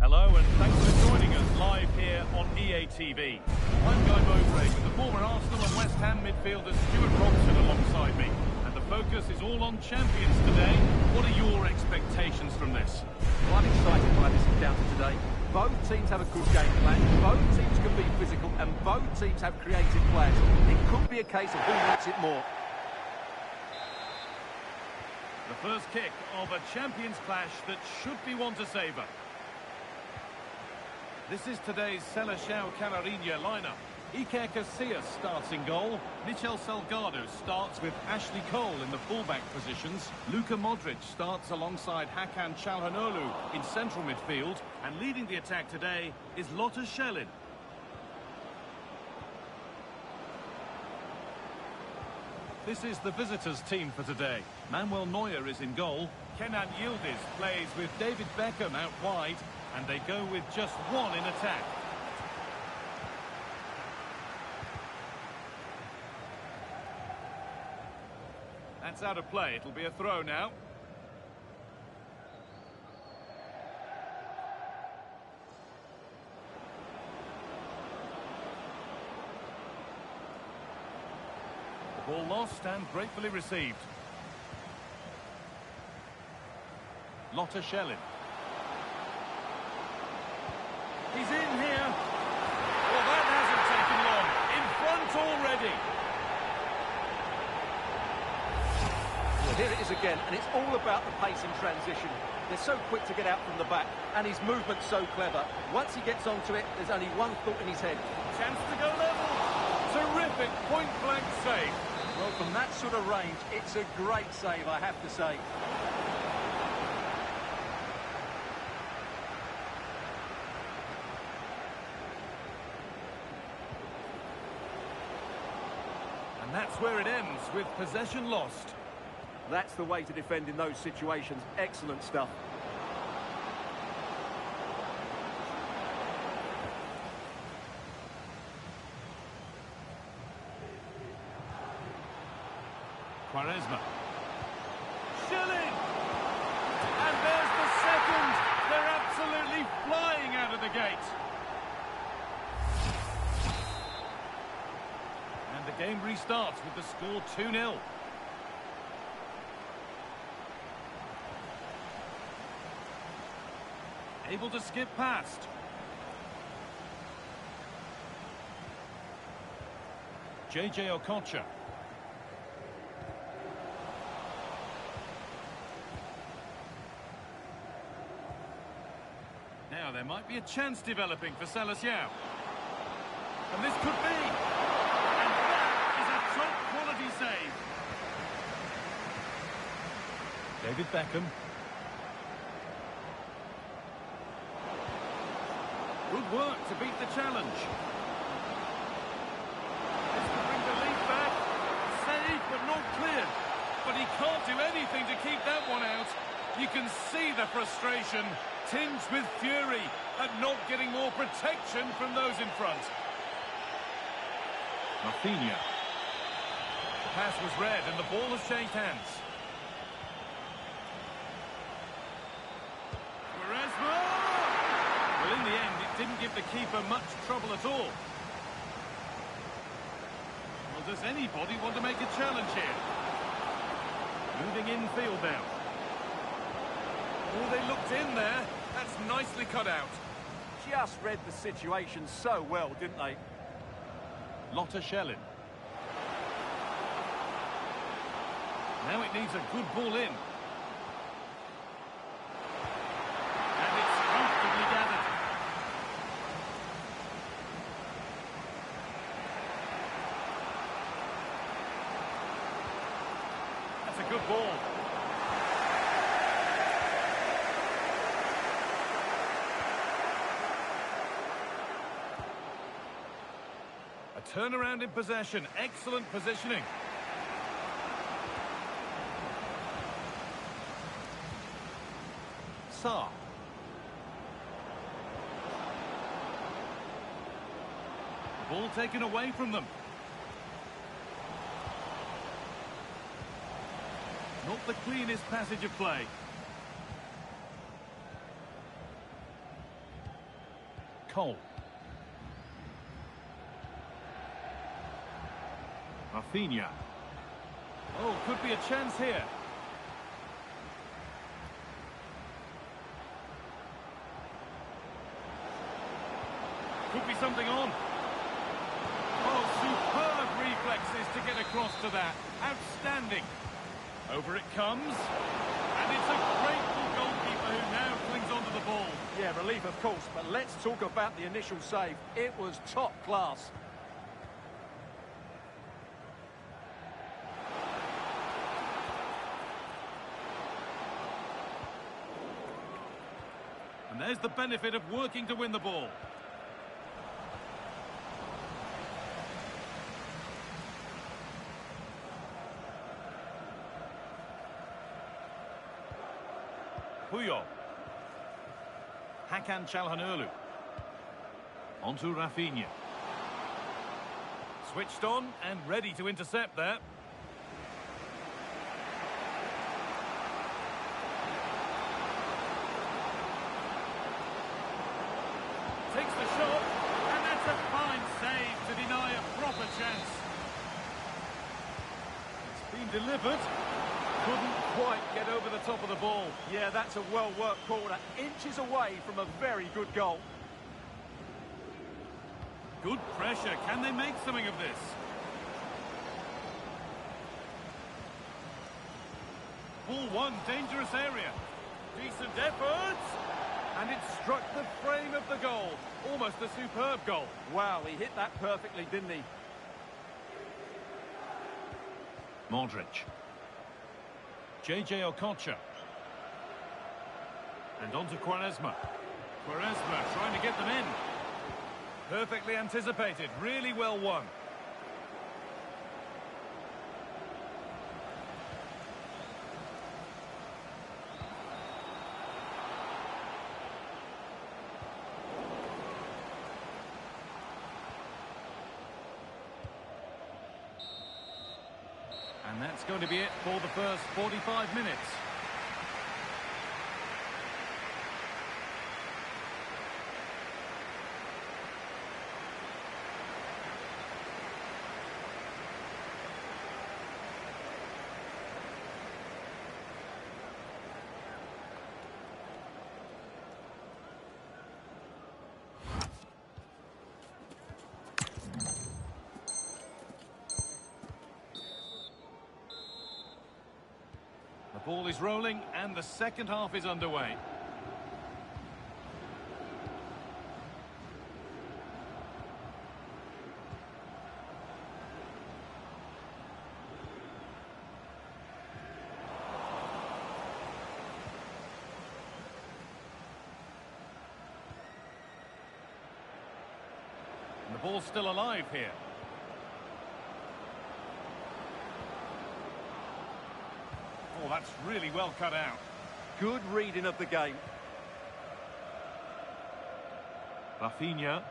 Hello and thanks for joining us live here on EA TV. I'm Guy Beaufret with the former Arsenal and West Ham midfielder Stuart Robson alongside me. And the focus is all on champions today. What are your expectations from this? Well, I'm excited by this encounter today. Both teams have a good game plan, both teams can be physical, and both teams have creative players. It could be a case of who wants it more. The first kick of a champions clash that should be one to savour. This is today's Seleção Canarinha lineup. Iker Casillas starts in goal. Michel Salgado starts with Ashley Cole in the fullback positions. Luka Modric starts alongside Hakan Çalhanoğlu in central midfield. And leading the attack today is Lotte Schelin. This is the visitors' team for today. Manuel Neuer is in goal. Kenan Yildiz plays with David Beckham out wide. And they go with just one in attack. That's out of play. It'll be a throw now. The ball lost and gratefully received. Lotte Schelin. He's in here. Well, that hasn't taken long. In front already. Well, here it is again, and it's all about the pace in transition. They're so quick to get out from the back, and his movement's so clever. Once he gets onto it, there's only one thought in his head. Chance to go level. Terrific point-blank save. Well, from that sort of range, it's a great save, I have to say. And that's where it ends, with possession lost. That's the way to defend in those situations. Excellent stuff. Quaresma. Schelin! And there's the second! They're absolutely flying out of the gate. And the game restarts with the score 2-0. Able to skip past. JJ Okocha. Now there might be a chance developing for Seleção. And this could be. And that is a top quality save. David Beckham. Good work to beat the challenge. This could bring the lead back. Save, but not clear. But he can't do anything to keep that one out. You can see the frustration, tinged with fury, at not getting more protection from those in front. Rafinha. The pass was read and the ball has changed hands. Well, in the end, it didn't give the keeper much trouble at all. Well, does anybody want to make a challenge here? Moving infield now. Oh, they looked in there. That's nicely cut out. Just read the situation so well, didn't they? Lotte Schelin. Now it needs a good ball in. And it's comfortably gathered. That's a good ball. A turnaround in possession. Excellent positioning. Sarr. Ball taken away from them. Not the cleanest passage of play. Cole. Rafinha. Oh, could be a chance here. Could be something on. Oh, superb reflexes to get across to that. Outstanding. Over it comes. And it's a grateful goalkeeper who now clings onto the ball. Yeah, relief of course, but let's talk about the initial save. It was top class. And there's the benefit of working to win the ball. Puyol. Hakan Çalhanoğlu. Onto Rafinha. Switched on and ready to intercept there. Takes the shot, and that's a fine save to deny a proper chance. It's been delivered. Couldn't quite get over the top of the ball. Yeah, that's a well-worked corner. Inches away from a very good goal. Good pressure. Can they make something of this? Ball one, dangerous area. Decent effort. And it struck the frame of the goal. Almost a superb goal. Wow, he hit that perfectly, didn't he? Modric. JJ Okocha. And on to Quaresma. Quaresma trying to get them in. Perfectly anticipated. Really well won. And that's going to be it for the first 45 minutes. The ball is rolling and the second half is underway. And the ball's still alive here. Oh, that's really well cut out. Good reading of the game. Rafinha.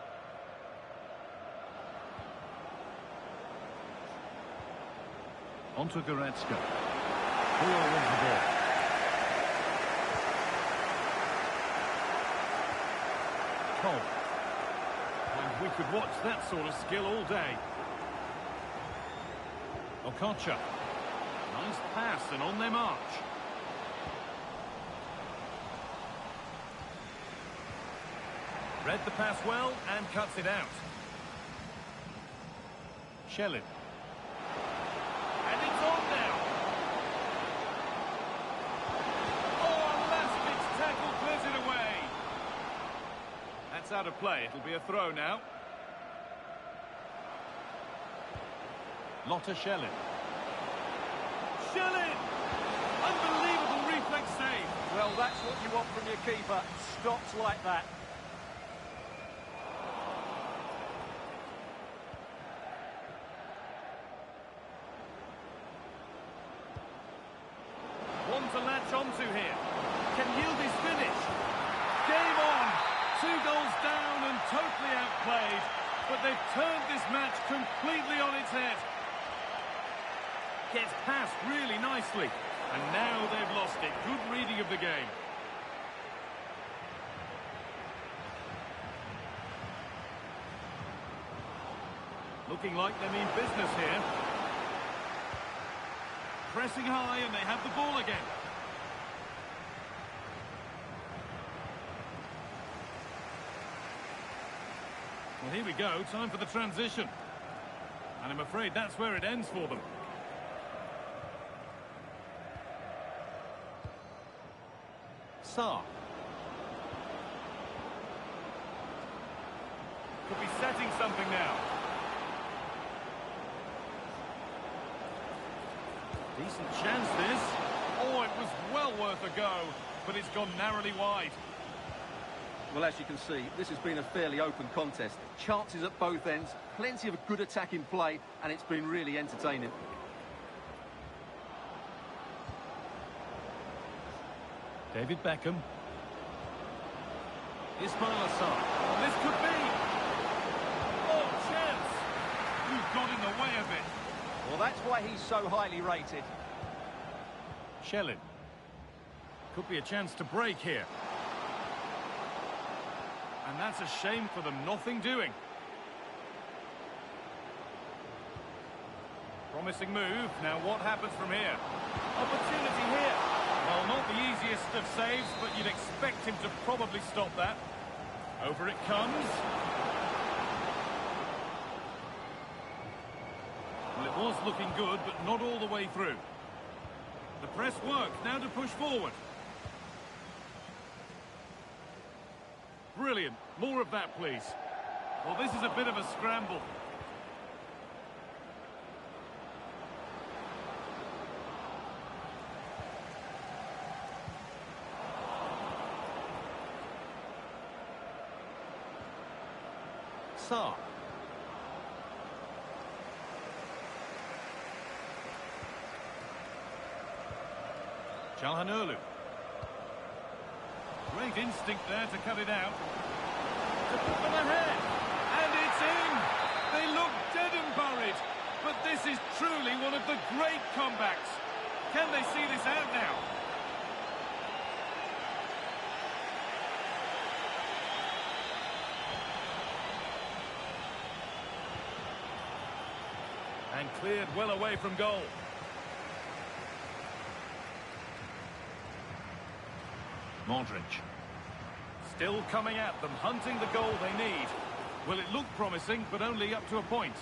Onto Goretzka. Puyol wins the ball. Cole. And we could watch that sort of skill all day. Okocha. Nice pass and on their march. Read the pass well and cuts it out. Shellin. And it's on now. Oh, last-ditch tackle clears it away. That's out of play. It'll be a throw now. Lotta Shellin. Shellin! Unbelievable reflex save. Well, that's what you want from your keeper. Stops like that. One to latch onto here. Can Yildiz finish? Game on. 2 goals down and totally outplayed. But they've turned this match completely on its head. Gets past really nicely. And now they've lost it. Good reading of the game. Looking like they mean business here. Pressing high and they have the ball again. Well, here we go, time for the transition. And I'm afraid that's where it ends for them. Sarr. Could be setting something now. Decent chance this. Oh, it was well worth a go, but it's gone narrowly wide. Well, as you can see, this has been a fairly open contest. Chances at both ends, plenty of good attacking play, and it's been really entertaining. David Beckham. Ismail Assar. This could be. Oh, chance. Who got in the way of it? Well, that's why he's so highly rated. Shellin. Could be a chance to break here. And that's a shame for them, nothing doing. Promising move. Now what happens from here? Opportunity here. Well, not the easiest of saves, but you'd expect him to probably stop that. Over it comes. Well, it was looking good, but not all the way through. The press work, now to push forward. Brilliant. More of that, please. Well, this is a bit of a scramble. Sarr. Çalhanoğlu. Great instinct there to cut it out. To put them ahead. And it's in. They look dead and buried. But this is truly one of the great comebacks. Can they see this out now? And cleared well away from goal. Modric. Still coming at them, hunting the goal they need. Well, it looked promising, but only up to a point.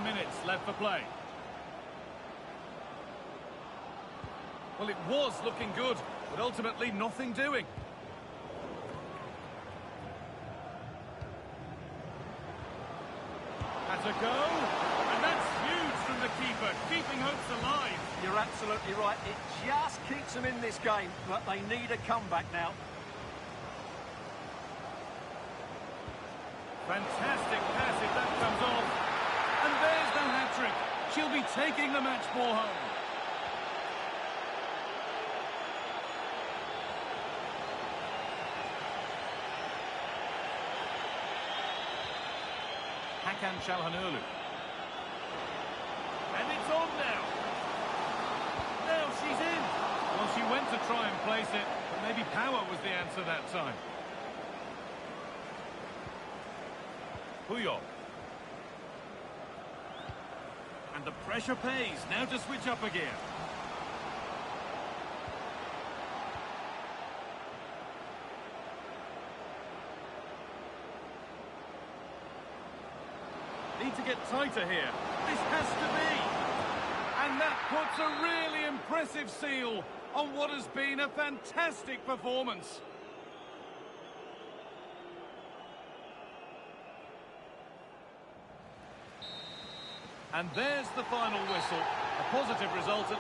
Minutes left for play. Well, it was looking good, but ultimately nothing doing. Has a go, and that's huge from the keeper, keeping hopes alive. You're absolutely right. It just keeps them in this game, but they need a comeback now. Fantastic pass if that comes off. And there's the hat-trick. She'll be taking the match ball home. Hakan Çalhanoğlu. And it's on now. Now she's in. Well, she went to try and place it, but maybe power was the answer that time. Puyol. And the pressure pays. Now to switch up a gear. Need to get tighter here. This has to be. And that puts a really impressive seal on what has been a fantastic performance. And there's the final whistle. A positive result at...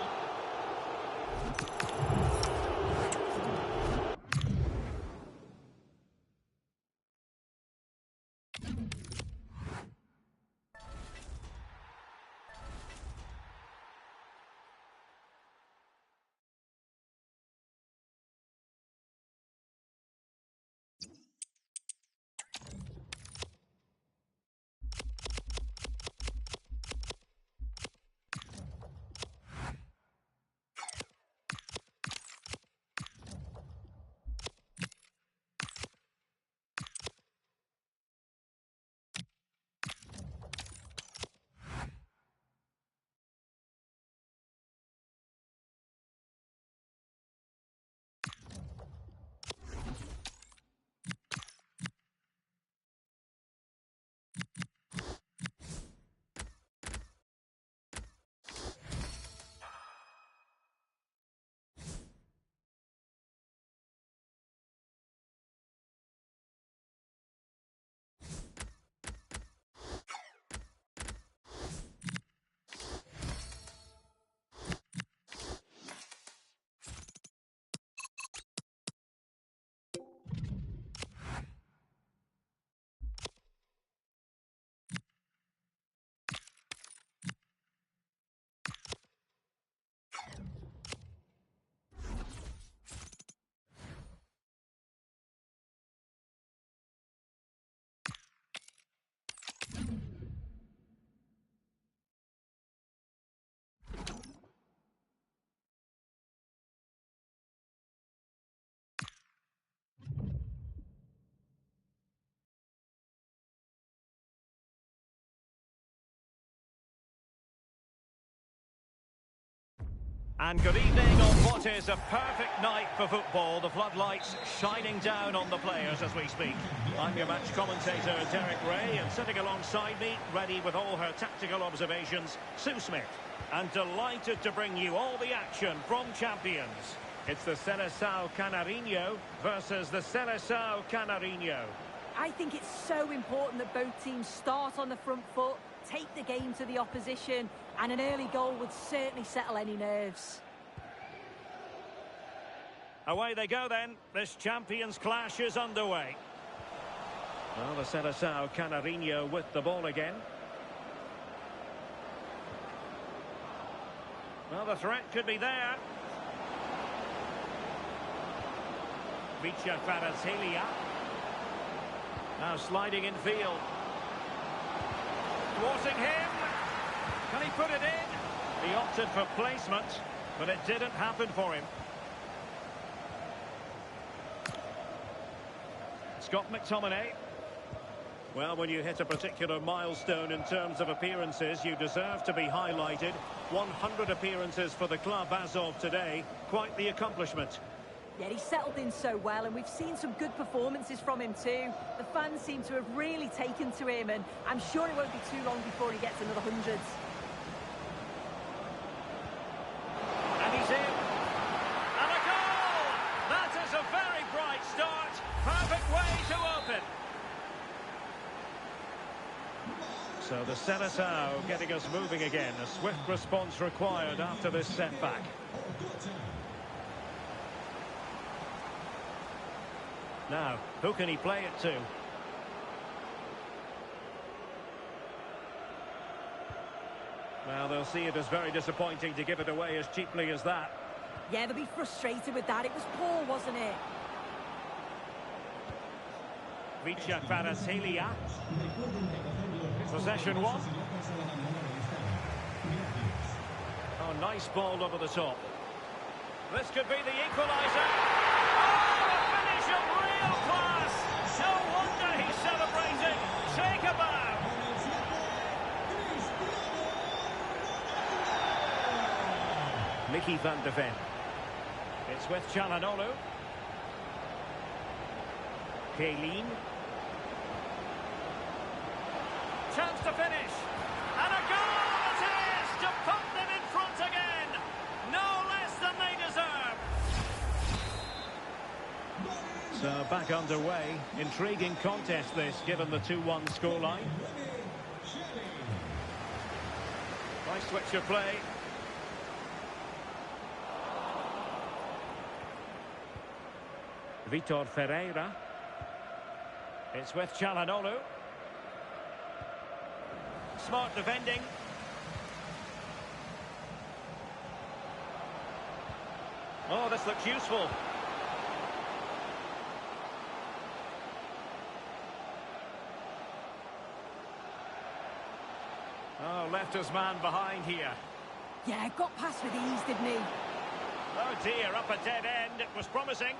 And good evening on what is a perfect night for football. The floodlights shining down on the players as we speak. I'm your match commentator, Derek Ray, and sitting alongside me, ready with all her tactical observations, Sue Smith. And delighted to bring you all the action from Champions. It's the Seleção Canarinho versus the Seleção Canarinho. I think it's so important that both teams start on the front foot, take the game to the opposition, and an early goal would certainly settle any nerves. Away they go then. This Champions clash is underway. Well, the Seleção Canarinho with the ball again. Well, the threat could be there. Fc26. Now sliding in field. Thwarting him. Can he put it in? He opted for placement, but it didn't happen for him. Scott McTominay. Well, when you hit a particular milestone in terms of appearances, you deserve to be highlighted. 100 appearances for the club as of today. Quite the accomplishment. Yeah, he settled in so well, and we've seen some good performances from him too. The fans seem to have really taken to him, and I'm sure it won't be too long before he gets another hundreds. And he's in. And a goal! That is a very bright start. Perfect way to open. So the Seleção getting us moving again. A swift response required after this setback. Now, who can he play it to? Well, they'll see it as very disappointing to give it away as cheaply as that. Yeah, they'll be frustrated with that. It was poor, wasn't it? Fc26. Possession one. Oh, nice ball over the top. This could be the equaliser. Oh, a finish of real class. No wonder he's celebrating. Take a bow. Mickey van de Ven. It's with Çalhanoğlu. Kaylin. Chance to finish. And a goal it is to put them in front again. No less than they deserve. So back underway. Intriguing contest this, given the 2-1 scoreline. Nice switch of play. Vitor Ferreira. It's with Çalhanoğlu. Smart defending. Oh, this looks useful. Oh, left his man behind here. Yeah, got past with ease, didn't he? Oh dear, up a dead end. It was promising.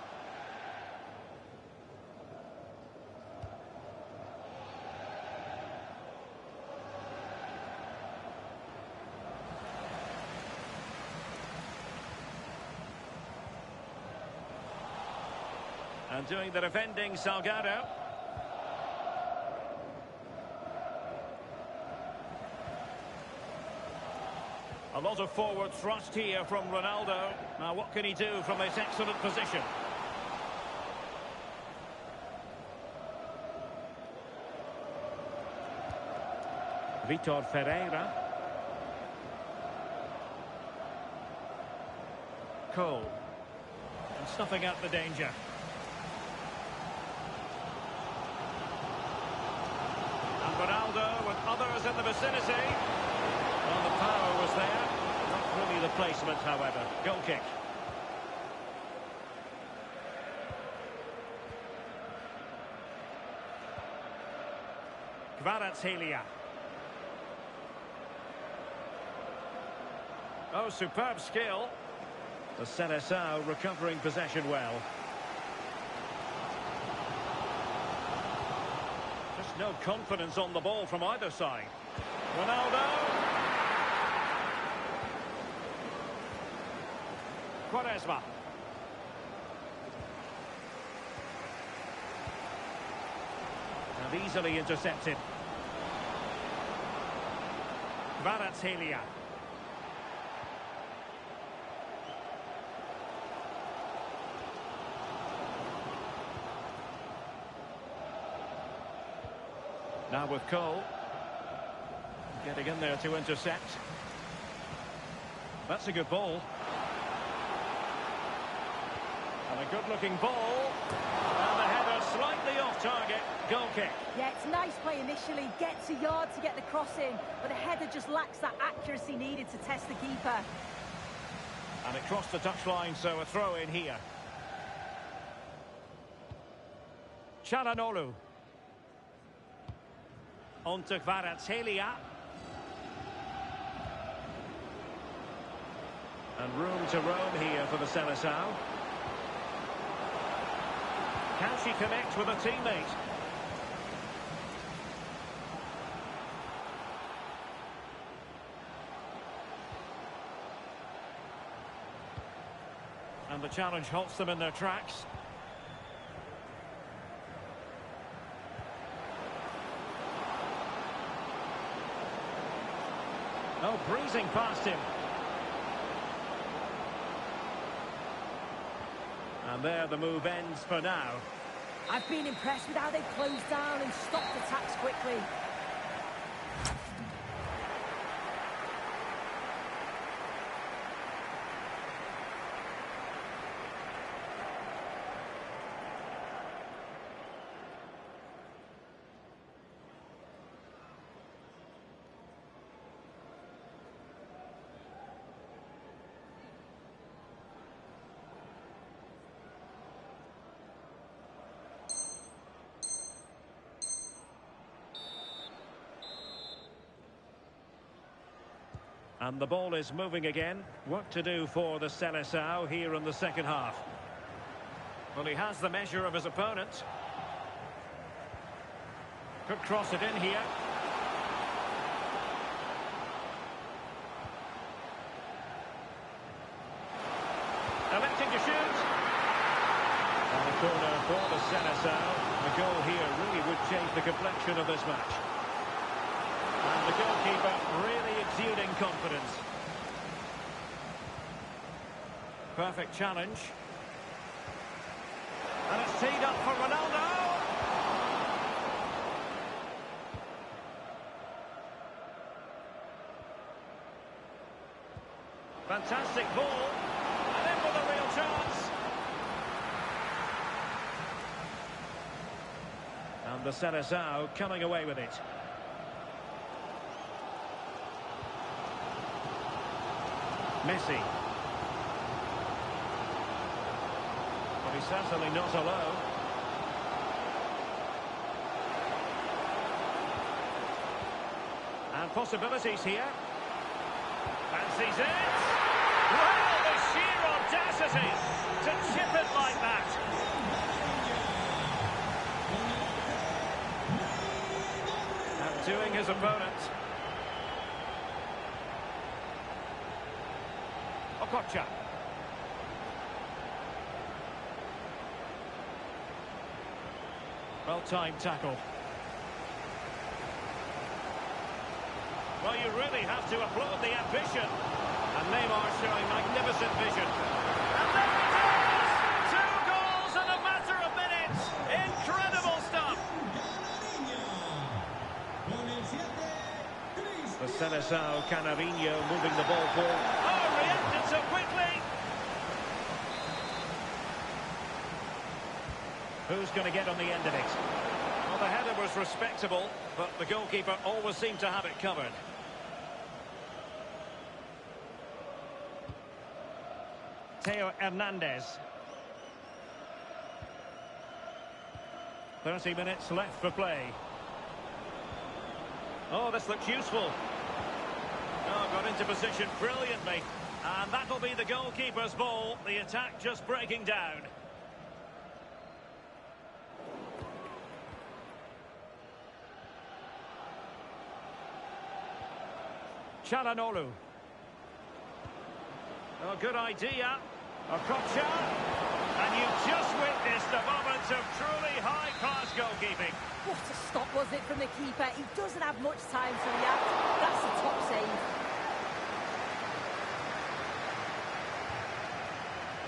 And doing the defending, Salgado. A lot of forward thrust here from Ronaldo. Now what can he do from this excellent position? Vitor Ferreira. Cole. And snuffing out the danger. And Ronaldo with others in the vicinity. Well, the power was there. Not really the placement, however. Goal kick. Kvaratskhelia. Oh, superb skill. The Seleção recovering possession well. Just no confidence on the ball from either side. Ronaldo. Quaresma. And easily intercepted. Kvaratskhelia. Now with Cole. Getting in there to intercept. That's a good ball. And a good-looking ball. And the header slightly off target. Goal kick. Yeah, it's nice play initially. Gets a yard to get the cross in. But the header just lacks that accuracy needed to test the keeper. And it crossed the touchline, so a throw in here. Çalhanoğlu. On to Kvaratskhelia. And room to roam here for the Seleção. Can she connect with a teammate? And the challenge halts them in their tracks. Oh, breezing past him. And there the move ends for now. I've been impressed with how they've closed down and stopped attacks quickly. And the ball is moving again. Work to do for the Seleção here in the second half. Well, he has the measure of his opponent. Could cross it in here. Electing to shoot. And the corner for the Seleção. A goal here really would change the complexion of this match. And the goalkeeper really exuding confidence. Perfect challenge. And it's teed up for Ronaldo. Fantastic ball. And in with a real chance. And the Seleção coming away with it. Messi. But he's certainly not alone. And possibilities here. Fancies it. Well, the sheer audacity to chip it like that. Outdoing his opponent. Okocha. Well-timed tackle. Well, you really have to applaud the ambition. And Neymar showing magnificent vision. And there it is! 2 goals in a matter of minutes. Incredible stuff. The Seleção Canarinho moving the ball forward. Oh, reacted so quickly. Who's going to get on the end of it? Well, the header was respectable, but the goalkeeper always seemed to have it covered. Theo Hernandez. 30 minutes left for play. Oh, this looks useful. Oh, got into position brilliantly. And that'll be the goalkeeper's ball. The attack just breaking down. Çalhanoğlu. Oh, good idea. Okocha, and you've just witnessed a moment of truly high-class goalkeeping. What a stop was it from the keeper. He doesn't have much time to react. That's a top save.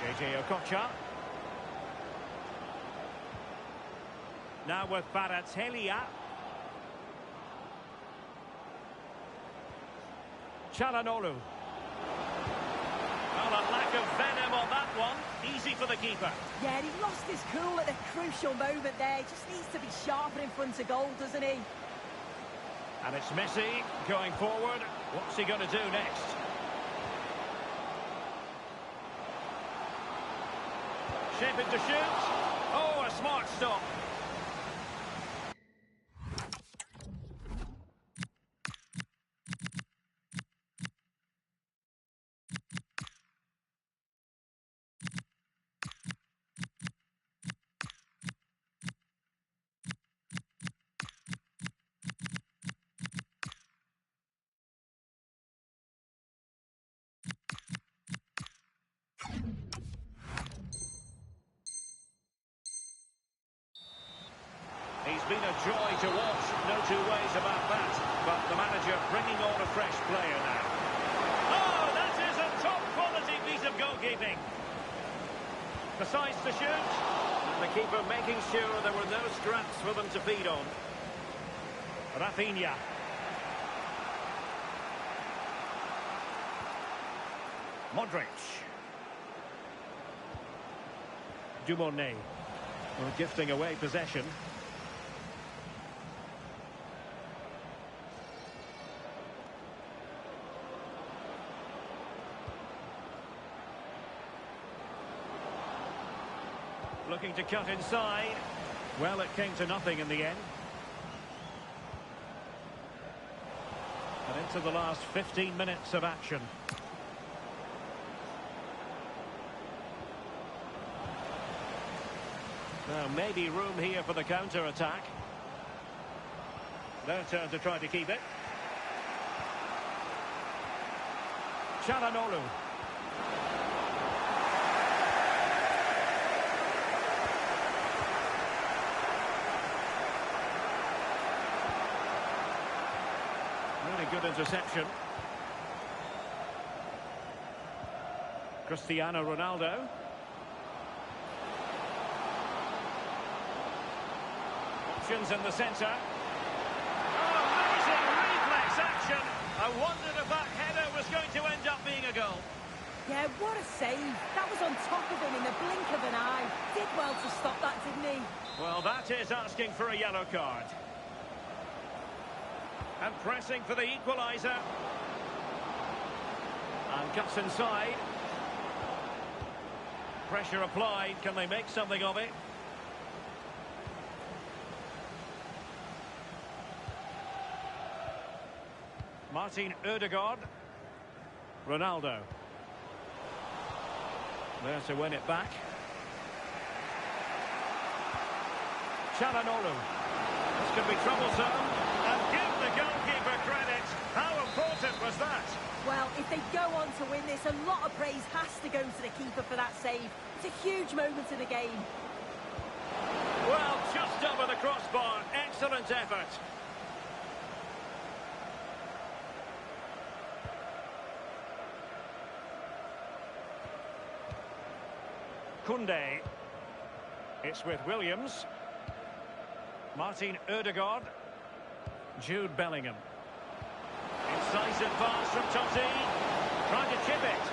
JJ Okocha. Now with Baratelia. Çalhanoğlu. Well, a lack of venom on that one. Easy for the keeper. Yeah, he lost his cool at a crucial moment there. Just needs to be sharper in front of goal, doesn't he? And it's Messi going forward. What's he going to do next? Shaping to shoot. Oh, a smart stop. He's been a joy to watch, no two ways about that. But the manager bringing on a fresh player now. Oh, that is a top-quality piece of goalkeeping. Decides to shoot. And the keeper making sure there were no scraps for them to feed on. Rafinha. Modric. Dumornay. Well, gifting away possession. Looking to cut inside. Well, it came to nothing in the end. And into the last 15 minutes of action. Now, maybe room here for the counter-attack. Their turn to try to keep it. Çalhanoğlu. Really good interception. Cristiano Ronaldo. Options in the centre. Oh, amazing reflex action. I wondered if that header was going to end up being a goal. Yeah, what a save. That was on top of him in the blink of an eye. Did well to stop that, didn't he? Well, that is asking for a yellow card. And pressing for the equaliser. And cuts inside. Pressure applied. Can they make something of it? Martin Ødegaard. Ronaldo. There to win it back. Çalhanoğlu. This could be troublesome. And give the goalkeeper credit. How important was that? Well, if they go on to win this, a lot of praise has to go to the keeper for that save. It's a huge moment in the game. Well, just over the crossbar. Excellent effort. Koundé. It's with Williams. Martin Ødegaard. Jude Bellingham. Incisive pass from Totti. Trying to chip it.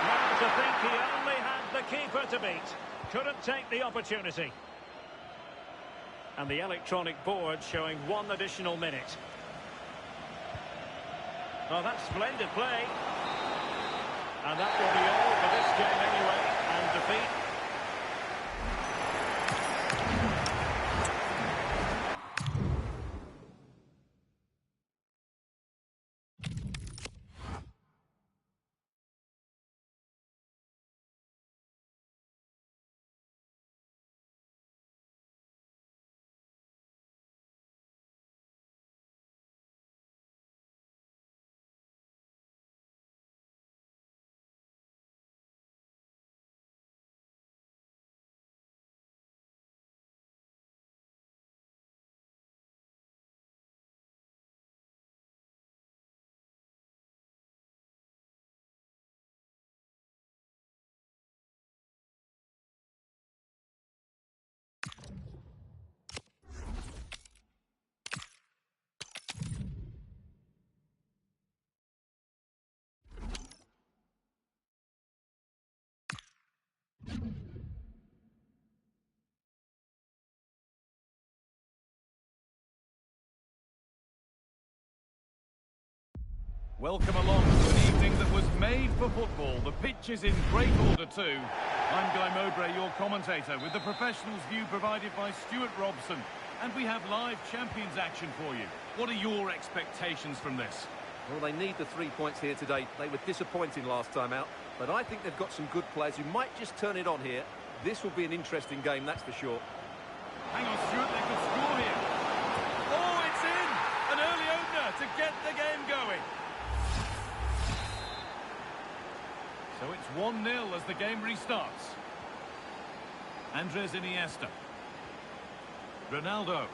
Well, to think he only had the keeper to beat. Couldn't take the opportunity. And the electronic board showing 1 additional minute. Oh, that's splendid play. And that will be all for this game anyway. And defeat Welcome along to an evening that was made for football. The pitch is in great order too. I'm Guy Mowbray, your commentator, with the professionals' view provided by Stuart Robson. And we have live Champions action for you. What are your expectations from this? Well, they need the 3 points here today. They were disappointing last time out, but I think they've got some good players who might just turn it on here. This will be an interesting game, that's for sure. Hang on, Stuart, they could score here. Oh, it's in! An early opener to get the game going. So it's 1-0 as the game restarts. Andres Iniesta. Ronaldo.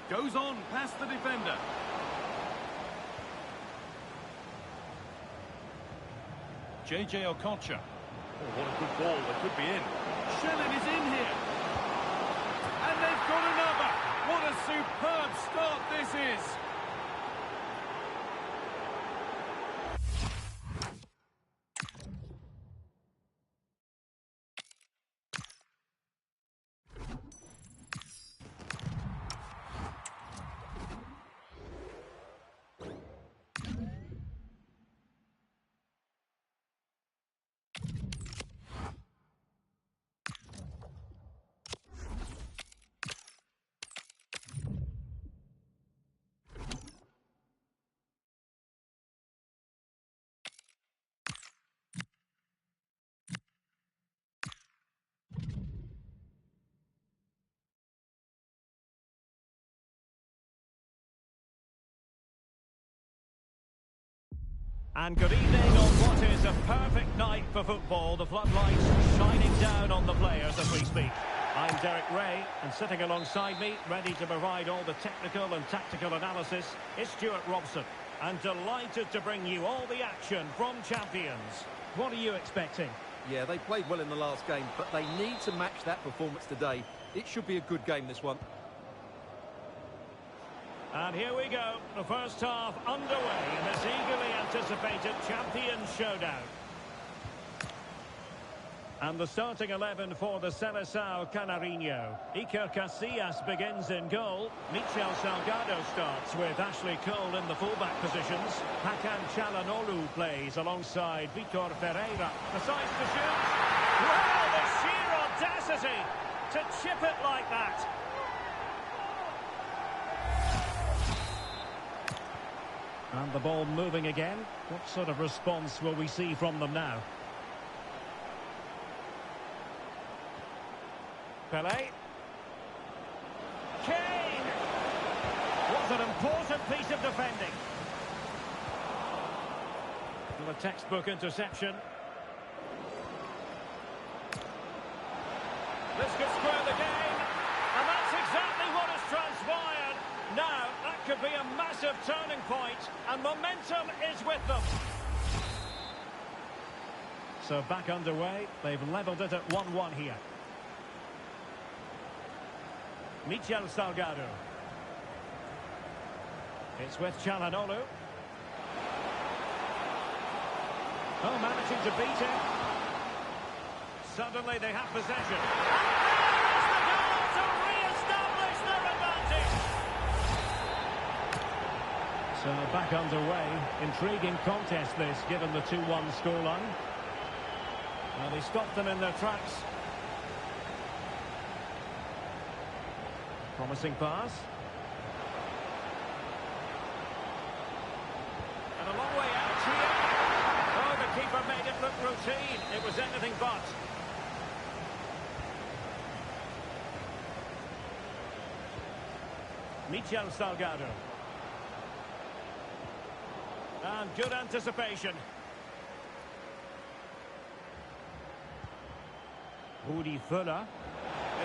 Goes on past the defender. JJ Okocha. Oh, what a good ball. They could be in. Schellin is in here. And they've got another. What a superb start this is. And good evening on what is a perfect night for football. The floodlights shining down on the players as we speak. I'm Derek Ray, and sitting alongside me, ready to provide all the technical and tactical analysis, is Stuart Robson. And delighted to bring you all the action from Champions. What are you expecting? Yeah, they played well in the last game, but they need to match that performance today. It should be a good game, this one. And here we go, the first half underway in this eagerly anticipated Champions showdown. And the starting 11 for the Seleção Canarinho. Iker Casillas begins in goal. Michel Salgado starts with Ashley Cole in the fullback positions. Hakan Çalhanoğlu plays alongside Vitor Ferreira. Decides to shoot. Wow, the sheer audacity to chip it like that. And the ball moving again. What sort of response will we see from them now? Pelé. Kane! What an important piece of defending. And a textbook interception. This could square the game. And that's exactly what has transpired. Now, that could be a massive turning point, and momentum is with them. So back underway, they've levelled it at 1-1 here. Michel Salgado. It's with Çalhanoğlu. Oh, managing to beat him. Suddenly they have possession. And there's the goal to re-establish their advantage. So back underway. Intriguing contest this, given the 2-1 scoreline. Well, they stopped them in their tracks. Promising pass. And a long way out here. Oh, the keeper made it look routine. It was anything but. Michel Salgado. And good anticipation. Rudi Völler.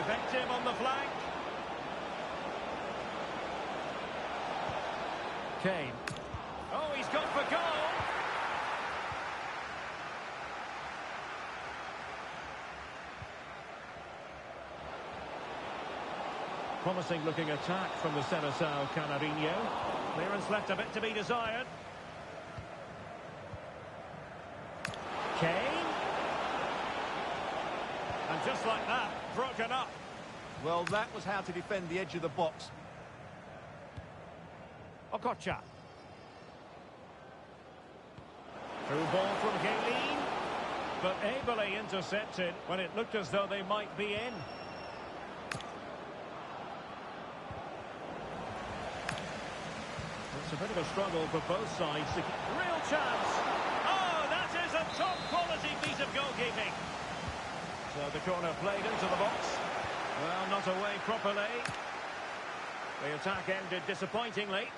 Effective on the flank. Kane. Oh, he's gone for goal. Promising looking attack from the Seleção Canarinho. Clearance left a bit to be desired. Kane. And just like that, broken up. Well, that was how to defend the edge of the box. Okocha. Through ball from Galeen, but ably intercepted when it looked as though they might be in. It's a bit of a struggle for both sides. Real chance. Oh, that is a top-quality piece of goalkeeping. So the corner played into the box. Well, not away properly. The attack ended disappointingly.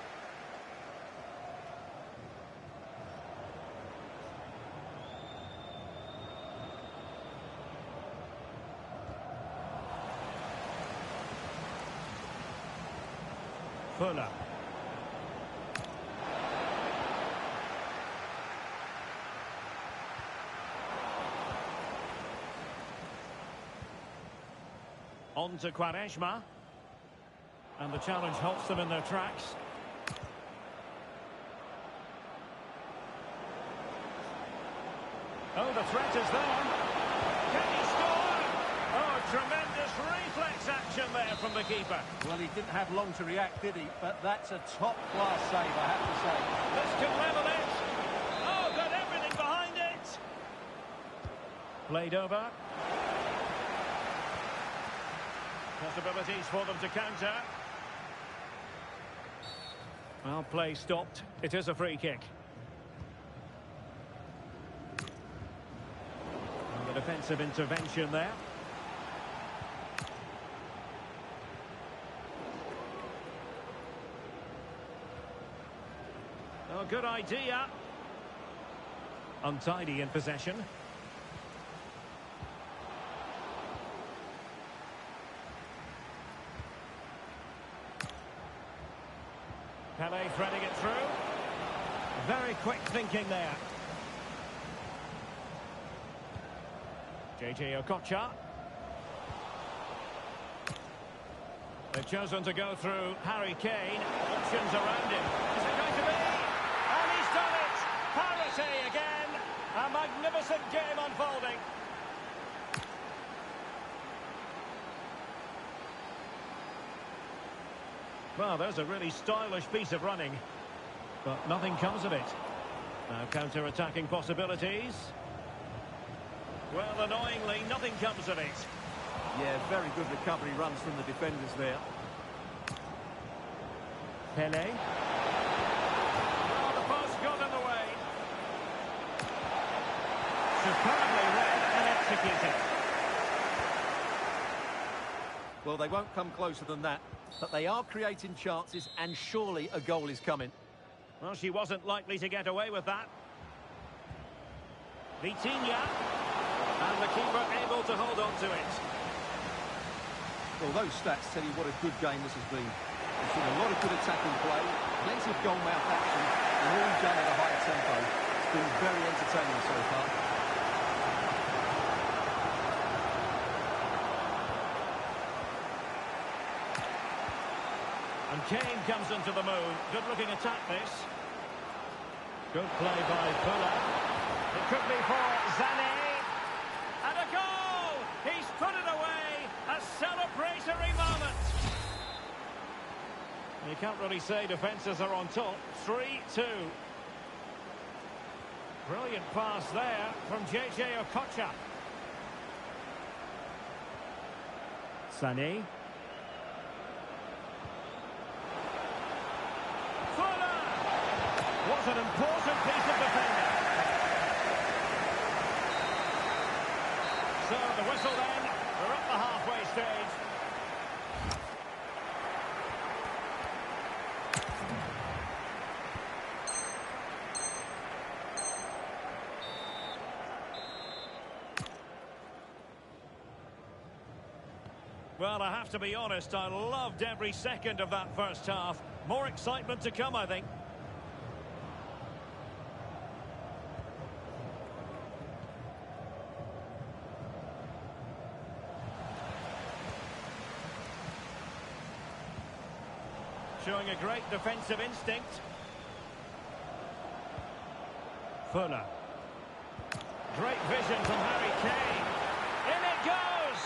Fuller. On to Quaresma. And the challenge halts them in their tracks. Oh, the threat is there. Can he score? Oh, tremendous reflex action there from the keeper. Well, he didn't have long to react, did he? But that's a top-class save, I have to say. This can level it. Oh, got everything behind it. Played over. Possibilities for them to counter. Well, play stopped. It is a free kick. And the defensive intervention there. Oh, good idea. Untidy in possession. Pele threading it through. Very quick thinking there. JJ Okocha. They've chosen to go through Harry Kane. Options around him. Is it going to be? And he's done it! Parity again! A magnificent game unfolding. Well, there's a really stylish piece of running, but nothing comes of it. Now counter-attacking possibilities. Well, annoyingly, nothing comes of it. Yeah, very good recovery runs from the defenders there. Pele. Well, the post got in the way. Superbly read and executed. Well, they won't come closer than that, but they are creating chances, and surely a goal is coming. Well, she wasn't likely to get away with that. Vitinha. And the keeper able to hold on to it. Well, those stats tell you what a good game this has been. We've seen a lot of good attacking play, plenty of goal-mouth action, and all done at a higher tempo. It's been very entertaining so far. And Kane comes into the mood. Good-looking attack, this. Good play by Fuller. It could be for Sané. And a goal! He's put it away! A celebratory moment! You can't really say defences are on top. 3-2. Brilliant pass there from JJ Okocha. Sané. Fuller! Was an important piece of defending. So the whistle then, we're up the halfway stage. Well, I have to be honest, I loved every second of that first half. More excitement to come, I think. Showing a great defensive instinct. Fuller. Great vision from Harry Kane. In it goes!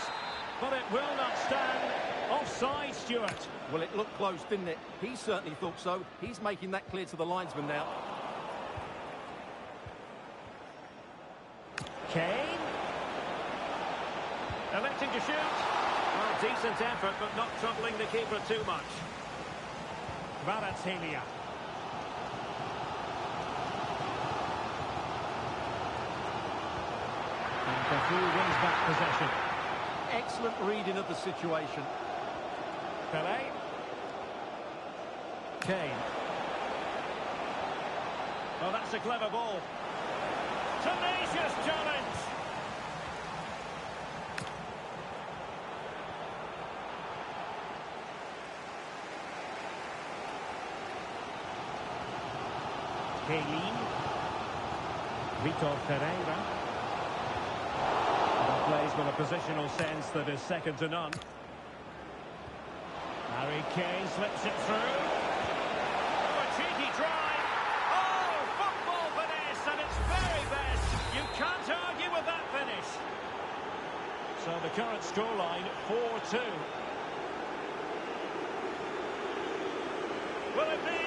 But it will not stand. Offside, Stuart. Well, it looked close, didn't it? He certainly thought so. He's making that clear to the linesman now. Kane. Electing to shoot. Well, decent effort, but not troubling the keeper too much. Kvaratskhelia. And Cafu wins back possession. Excellent reading of the situation. Pele. Kane. Oh, that's a clever ball. Tenacious challenge. Kane. Vitor Pereira. And plays with a positional sense that is second to none. Harry Kane slips it through. Oh, a cheeky drive. Oh, football finesse at its very best. You can't argue with that finish. So the current scoreline, 4-2. Will it be?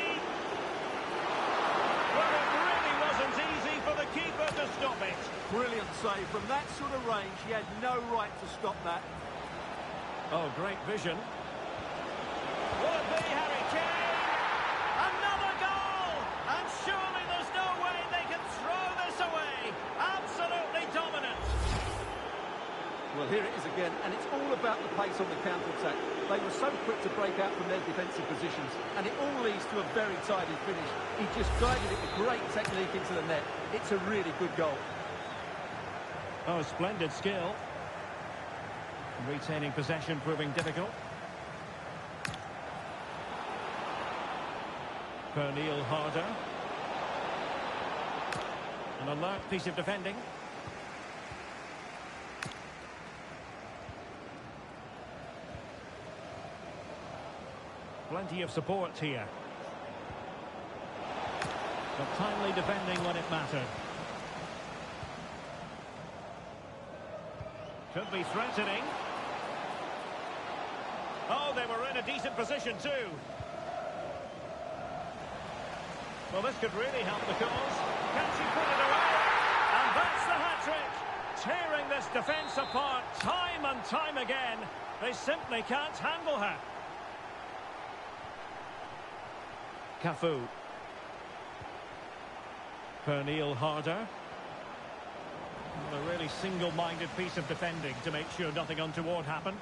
Well, it really wasn't easy for the keeper to stop it. Brilliant save. From that sort of range, he had no right to stop that. Oh, great vision. Will it be Harry Kane? Another goal! And surely there's no way they can throw this away. Absolutely dominant. Well, here it is again, and it's all about the pace on the counter-attack. They were so quick to break out from their defensive positions, and it all leads to a very tidy finish. He just guided it with great technique into the net. It's a really good goal. Oh, splendid skill. Retaining possession proving difficult. Pernille Harder. An alert piece of defending. Plenty of support here. But timely defending when it mattered. Could be threatening. Oh, they were in a decent position too. Well, this could really help the cause. Can she put it away? And that's the hat-trick. Tearing this defence apart time and time again. They simply can't handle her. Cafu. Pernille Harder. A really single-minded piece of defending to make sure nothing untoward happened.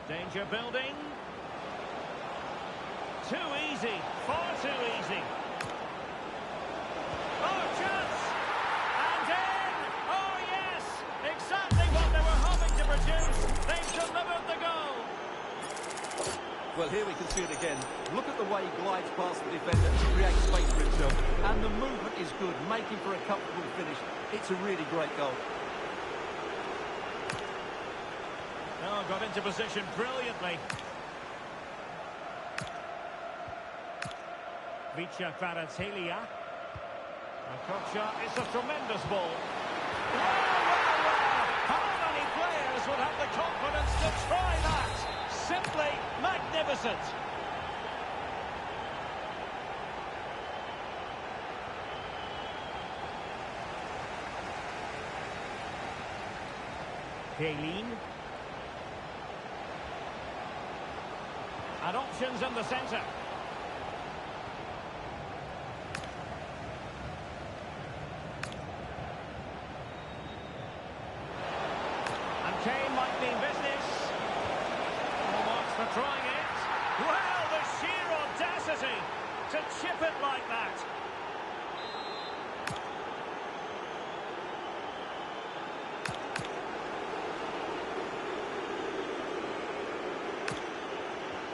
Danger building. Too easy. Far too easy. Oh, chance! And in! Oh, yes! Exactly what they were hoping to produce. They've delivered the goal. Well, here we can see it again. Look at the way he glides past the defender to create space for himself. And the movement is good, making for a comfortable finish. It's a really great goal. Oh, got into position brilliantly. Kvaratskhelia. Kocha, it's a tremendous ball. Well! How many players would have the confidence to try that? Simply magnificent. Kane. And options in the centre. And Kane might mean business. Almost for trying it. Well, the sheer audacity to chip it like that.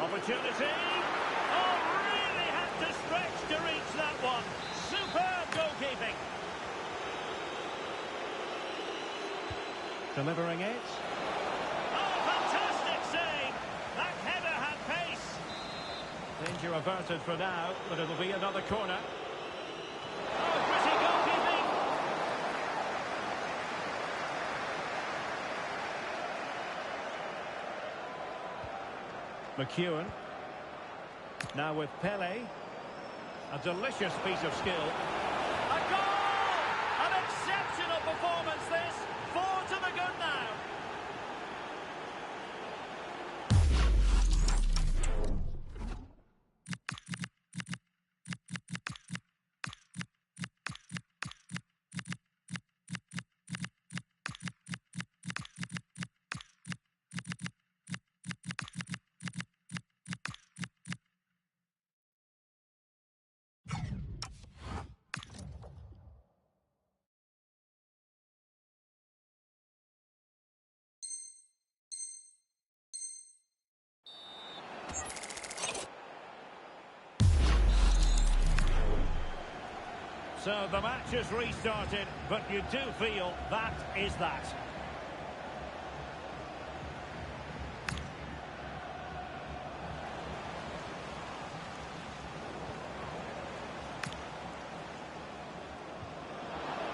Opportunity. Oh, really had to stretch to reach that one. Superb goalkeeping. Delivering it. Oh, fantastic save. That header had pace. Danger averted for now, but it'll be another corner. Oh, pretty goalkeeping. McEwen. Now with Pele. A delicious piece of skill. A goal! An exceptional performance this. 4 to the good now. So the match has restarted, but you do feel that is that.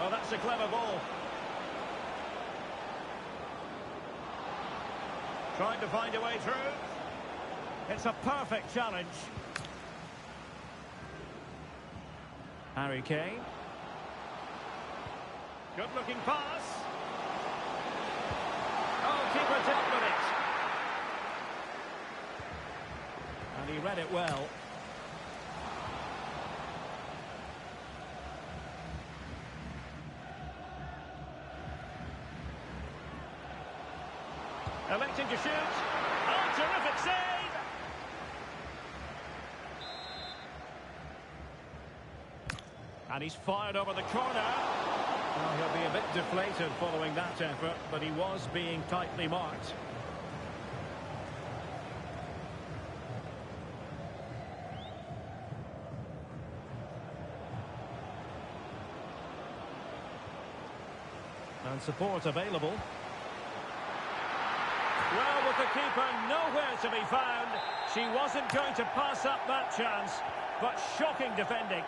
Oh, that's a clever ball. Trying to find a way through. It's a perfect challenge. Harry Kane. Good-looking pass. Oh, keeper dealt with it. And he read it well. Electing to shoot. Oh, terrific save! And he's fired over the corner. Well, he'll be a bit deflated following that effort, but he was being tightly marked. And support available. Well, with the keeper nowhere to be found, she wasn't going to pass up that chance, but shocking defending.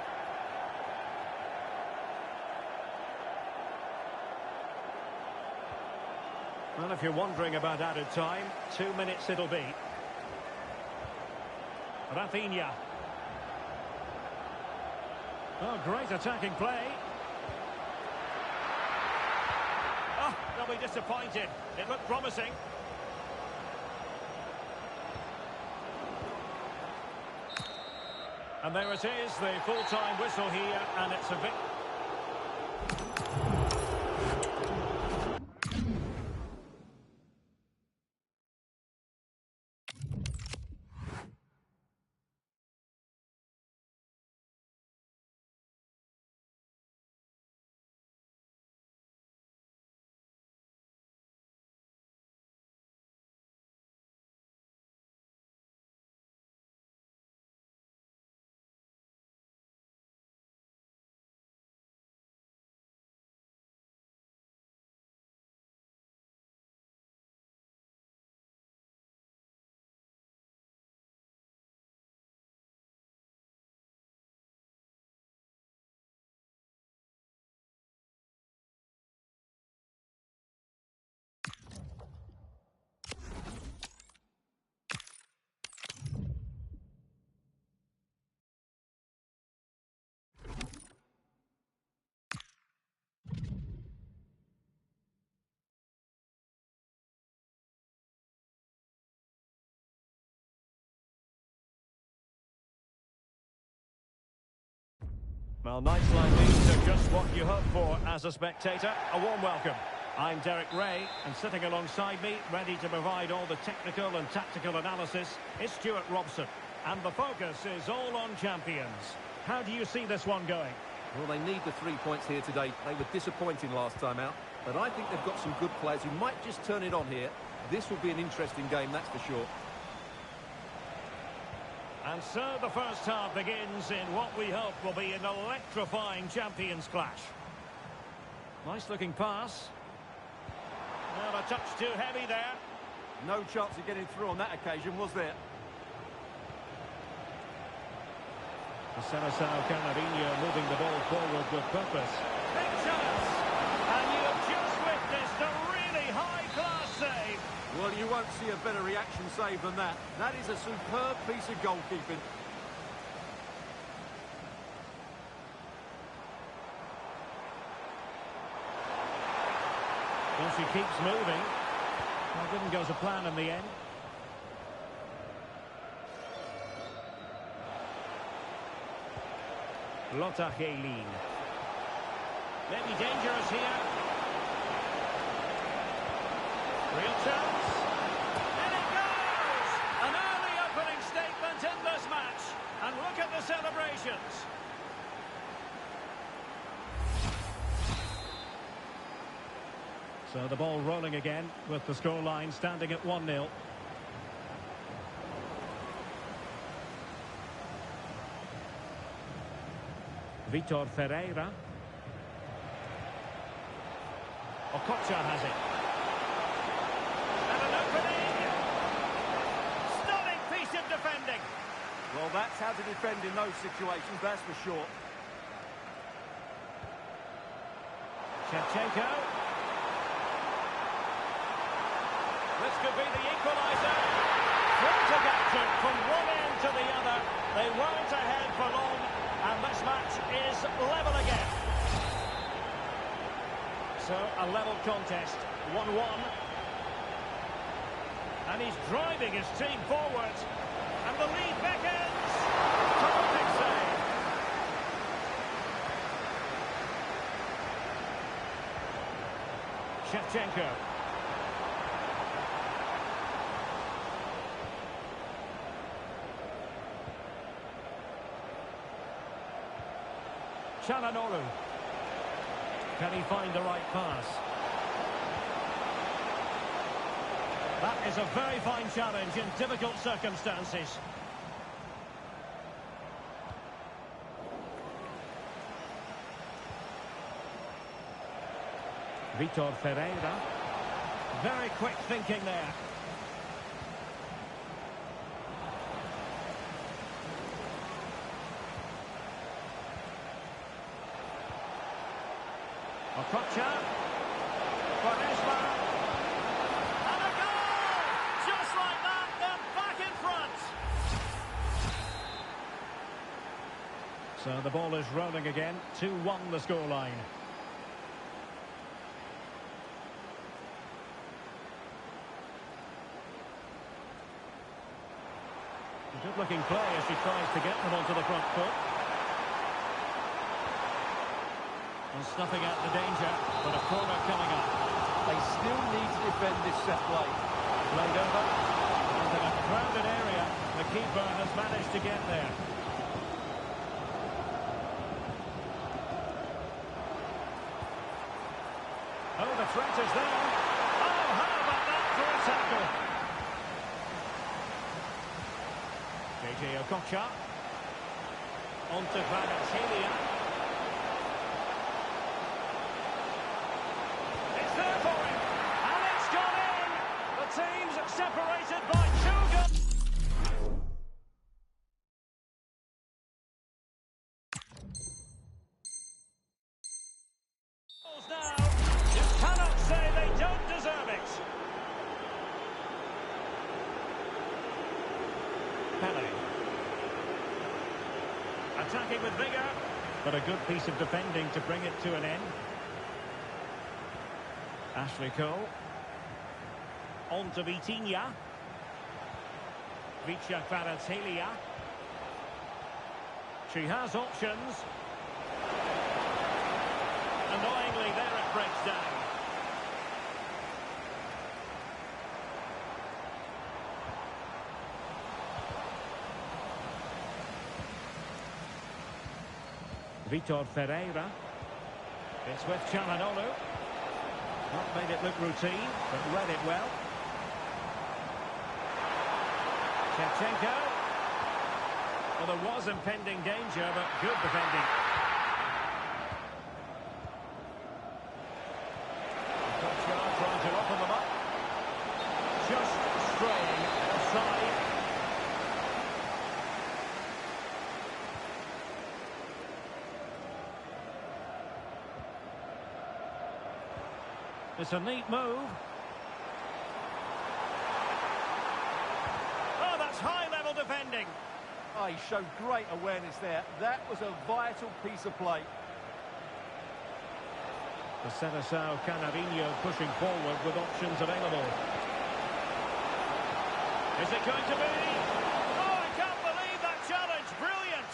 Well, if you're wondering about added time, 2 minutes it'll be. Rafinha. Oh, great attacking play. Oh, they'll be disappointed. It looked promising. And there it is, the full-time whistle here, and it's a bit... Well, nights like these are just what you hope for as a spectator. A warm welcome. I'm Derek Ray, and sitting alongside me, ready to provide all the technical and tactical analysis, is Stuart Robson. And the focus is all on champions. How do you see this one going? Well, they need the 3 points here today. They were disappointing last time out, but I think they've got some good players who might just turn it on here. This will be an interesting game, that's for sure. And so the first half begins in what we hope will be an electrifying champions clash. Nice looking pass. Well, a touch too heavy there. No chance of getting through on that occasion, was there? Canarinho moving the ball forward with purpose. Big chance! And you've just witnessed a really high-class save. Well, Well, you won't see a better reaction save than that. That is a superb piece of goalkeeping. Well, she keeps moving. Well, didn't go to plan in the end. Lotta Helin. Maybe dangerous here. Real chance. And it goes! An early opening statement in this match. And look at the celebrations. So the ball rolling again with the scoreline standing at 1-0. Vitor Ferreira. Okocha has it. And an opening. Stunning piece of defending. Well, that's how to defend in those situations, that's for sure. Shevchenko. This could be the equaliser. Frantic action from one end to the other. They weren't ahead for long, and this match is level again. So, a level contest, 1-1. And he's driving his team forward. And the lead beckons. Terrific save. Shevchenko. Çalhanoğlu. Can he find the right pass? That is a very fine challenge in difficult circumstances. Vitor Ferreira. Very quick thinking there. Okocha. Quaresma. And a goal! Just like that, they're back in front. So the ball is rolling again. 2-1 the scoreline. Good-looking play as she tries to get them onto the front foot. And snuffing out the danger, but a corner coming up. They still need to defend this set play. Played over. And in a crowded area, the keeper has managed to get there. Oh, the threat is there. Oh, how about that for a tackle? JJ Okocha. On to Kvaratskhelia. It's there for him. And it's gone in. The team's separated by 2 goals. Now, you cannot say they don't deserve it. Pele. Attacking with vigour, but a good piece of defending to bring it to an end. Ashley Cole. On to Vitinha. Vicha Kvaratskhelia. She has options. Annoyingly, there it breaks down. Vitor Ferreira. It's with Çalhanoğlu. Not made it look routine, but read it well. Shevchenko. Well, there was impending danger, but good defending. Trying to open them up. Just straying aside. It's a neat move. showed great awareness there. That was a vital piece of play. The Seleção Canarinho pushing forward with options available. Is it going to be? Oh, I can't believe that challenge. Brilliant.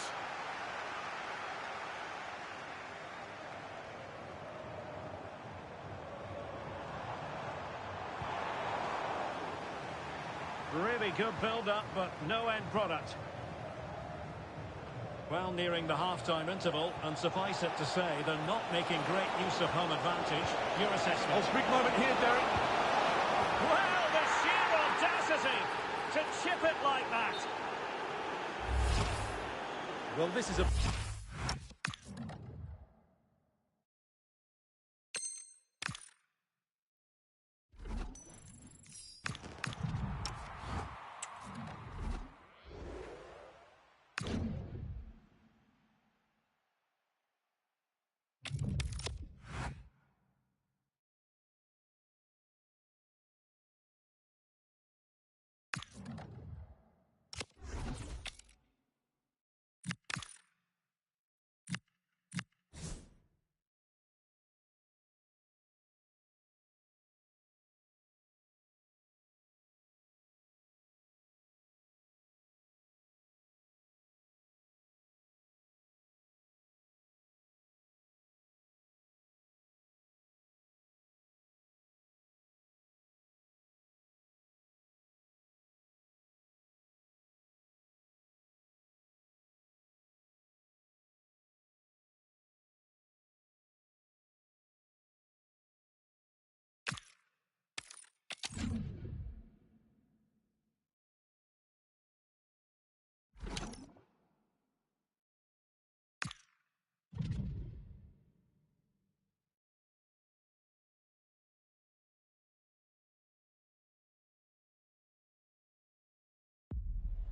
Really good build-up, but no end product. Well, nearing the half-time interval, and suffice it to say, they're not making great use of home advantage. Your assessment? Oh, big moment here, Derek. Well, the sheer audacity to chip it like that. Well, this is a...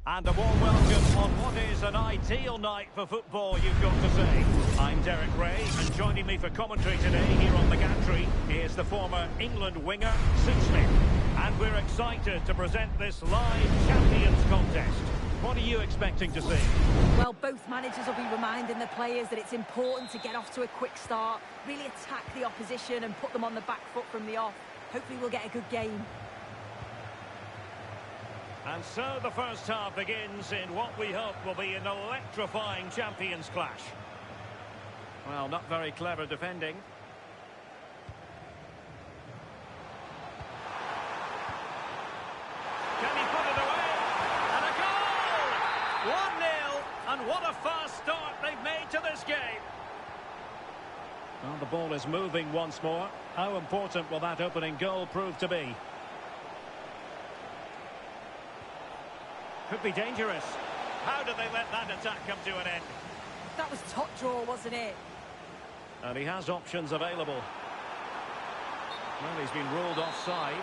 And a warm welcome on what is an ideal night for football, you've got to say. I'm Derek Ray, and joining me for commentary today here on the gantry is the former England winger, Smith. And we're excited to present this live Champions contest. What are you expecting to see? Well, both managers will be reminding the players that it's important to get off to a quick start, really attack the opposition and put them on the back foot from the off. Hopefully we'll get a good game. And so the first half begins in what we hope will be an electrifying Champions clash. Well, not very clever defending. Can he put it away? And a goal! 1-0, and what a fast start they've made to this game. Well, the ball is moving once more. How important will that opening goal prove to be? Could be dangerous. How did they let that attack come to an end? That was top draw, wasn't it? And he has options available. Well, he's been ruled offside.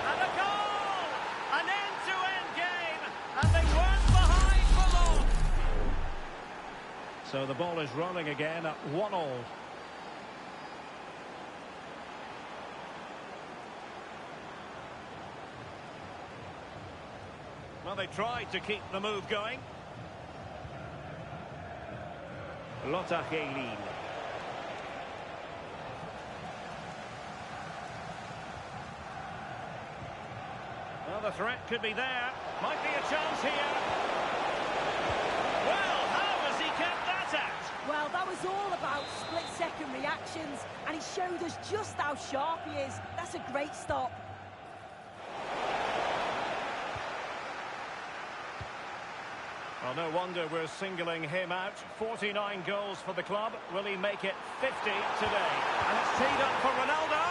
And a goal! An end-to-end game! And they weren't behind for long! So the ball is rolling again at 1-1. Well, they tried to keep the move going. Lotta Helin. Well, the threat could be there. Might be a chance here. Well, how has he kept that out? Well, that was all about split-second reactions, and he showed us just how sharp he is. That's a great stop. Well, no wonder we're singling him out. 49 goals for the club. Will he make it 50 today? And it's teed up for Ronaldo.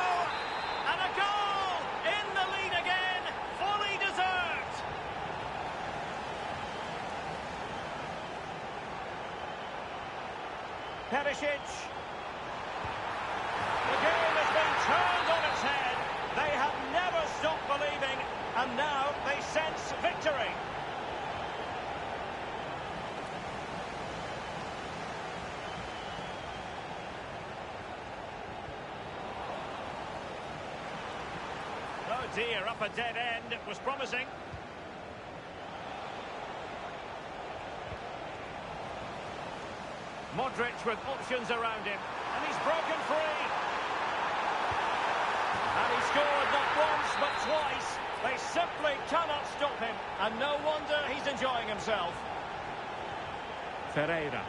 And a goal! In the lead again. Fully deserved. Perisic. The game has been turned on its head. They have never stopped believing, and now they sense victory. dear, up a dead end. It was promising. Modric with options around him. And he's broken free. And he scored not once, but twice. They simply cannot stop him. And no wonder he's enjoying himself. Ferreira.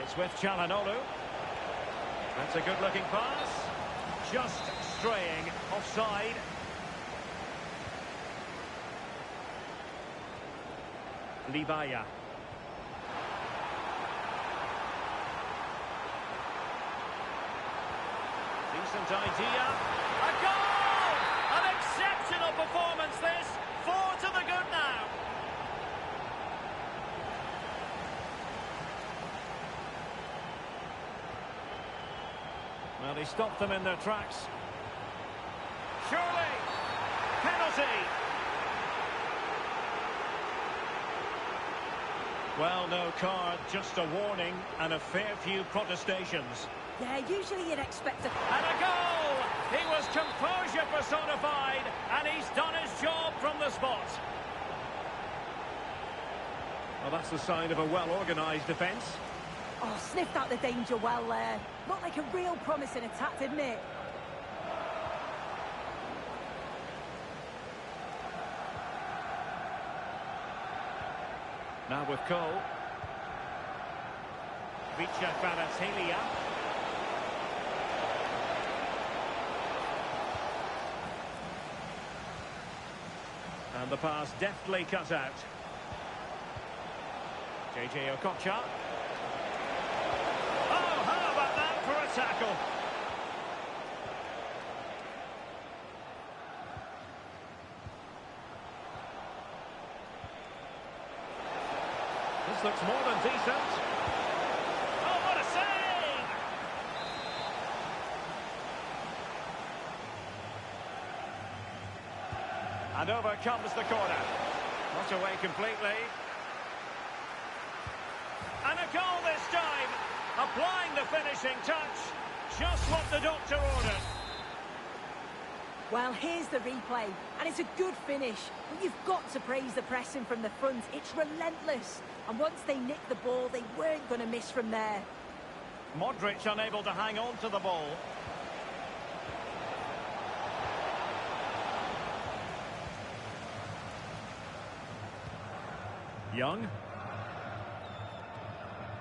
It's with Çalhanoğlu. That's a good-looking pass. Just straying offside. Libaya. Decent idea. A goal! An exceptional performance this. 4 to the good now. Well, he stopped them in their tracks. Surely! Penalty! Well, no card, just a warning and a fair few protestations. Yeah, usually you'd expect a... And a goal! He was composure personified, and he's done his job from the spot. Well, that's the sign of a well-organised defence. Oh, sniffed out the danger well there. Looked like a real promising attack, didn't it? Now with Cole. Fc26. And the pass deftly cut out. JJ Okocha. Oh, how about that for a tackle? This looks more than decent. Oh, what a save! And over comes the corner. Not away completely. And a goal this time. Applying the finishing touch. Just what the doctor ordered. Well, here's the replay, and it's a good finish. But you've got to praise the pressing from the front. It's relentless. And once they nicked the ball, they weren't going to miss from there. Modric unable to hang on to the ball. Young.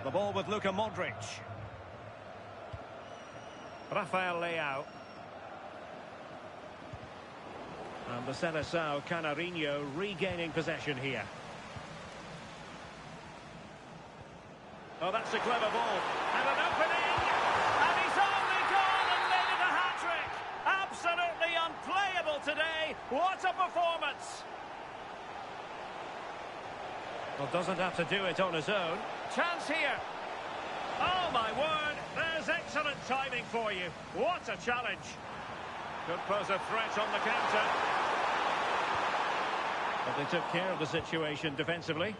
The ball with Luka Modric. Rafael Leao. And the Seleção Canarinho regaining possession here. Oh, that's a clever ball. And an opening! And he's only gone and made it a hat-trick! Absolutely unplayable today! What a performance! Well, doesn't have to do it on his own. Chance here! Oh, my word! There's excellent timing for you. What a challenge! Could pose a threat on the counter. But they took care of the situation defensively.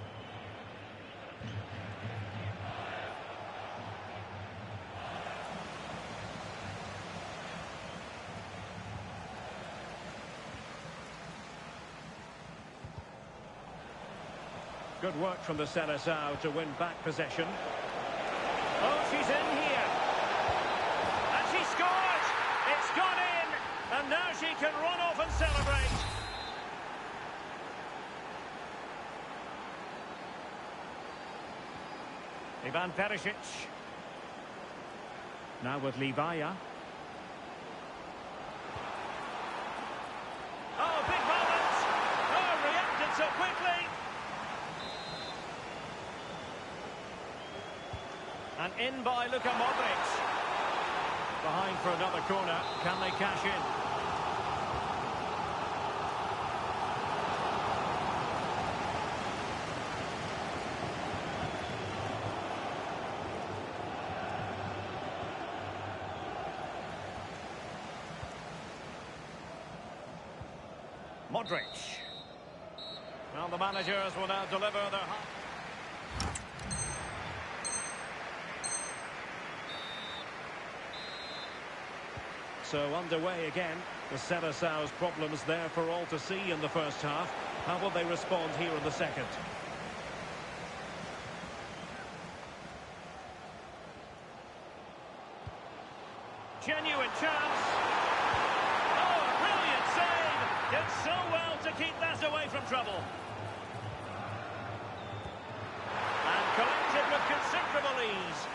Good work from the Seleção to win back possession. Oh, she's in here. And she scored! It's gone in! And now she can run off and celebrate. Ivan Perisic. Now with Libaya. Oh, big moment! Oh, reacted so quickly! And in by Luka Modric. Behind for another corner. Can they cash in? Modric. Well, the managers will now deliver their... So underway again. The Seleção's problems there for all to see in the first half. How will they respond here in the second? Genuine chance. Oh, a brilliant save. Did so well to keep that away from trouble. And collected with considerable ease.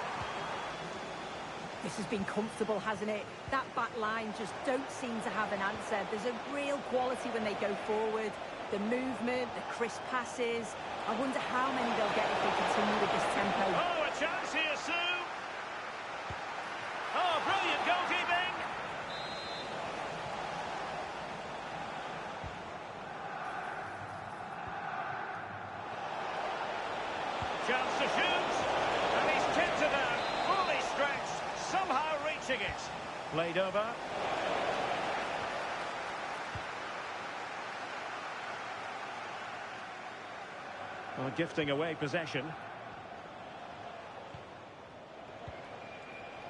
This has been comfortable, hasn't it? That back line just don't seem to have an answer. There's a real quality when they go forward. The movement, the crisp passes. I wonder how many they'll get if they continue with this tempo. Oh, a chance here, Sue. Oh, brilliant goalkeeping. Chance to shoot. And he's tipped it out. Fully stretched. Somehow reaching it. Played over. Well, gifting away possession.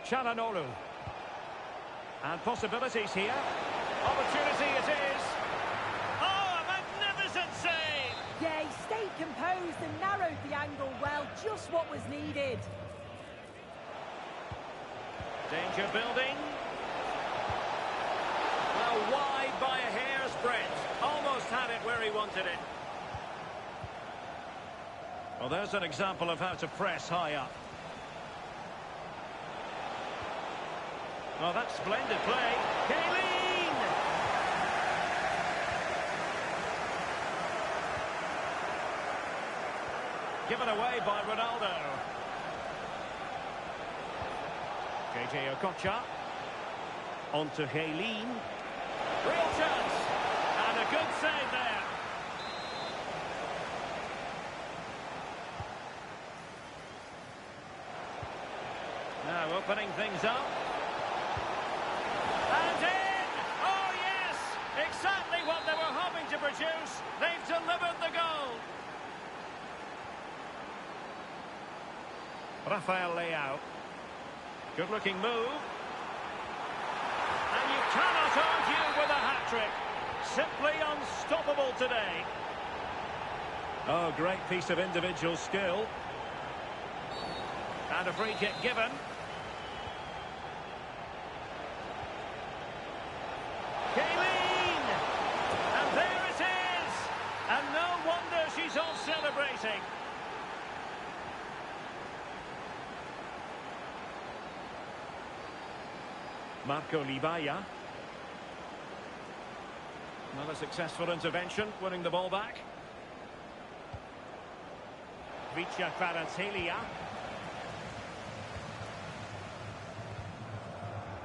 Çalhanoğlu. And possibilities here. Opportunity it is. Oh, a magnificent save! Yeah, he stayed composed and narrowed the angle well. Just what was needed. Danger building. Well, wide by a hair's breadth. Almost had it where he wanted it. Well, there's an example of how to press high up. Oh, that's splendid play. Kaylin! Given away by Ronaldo. JJ Okocha. On to Kaylin. Real chance. And a good save there. Now opening things up. And in! Oh, yes! Exactly what they were hoping to produce. They've delivered the goal. Rafael Leao. Good-looking move. And you cannot argue with a hat-trick. Simply unstoppable today. Oh, great piece of individual skill. And a free kick given. Kaylin! And there it is! And no wonder she's off celebrating. Marco Libaya. Another successful intervention, winning the ball back. Fc26.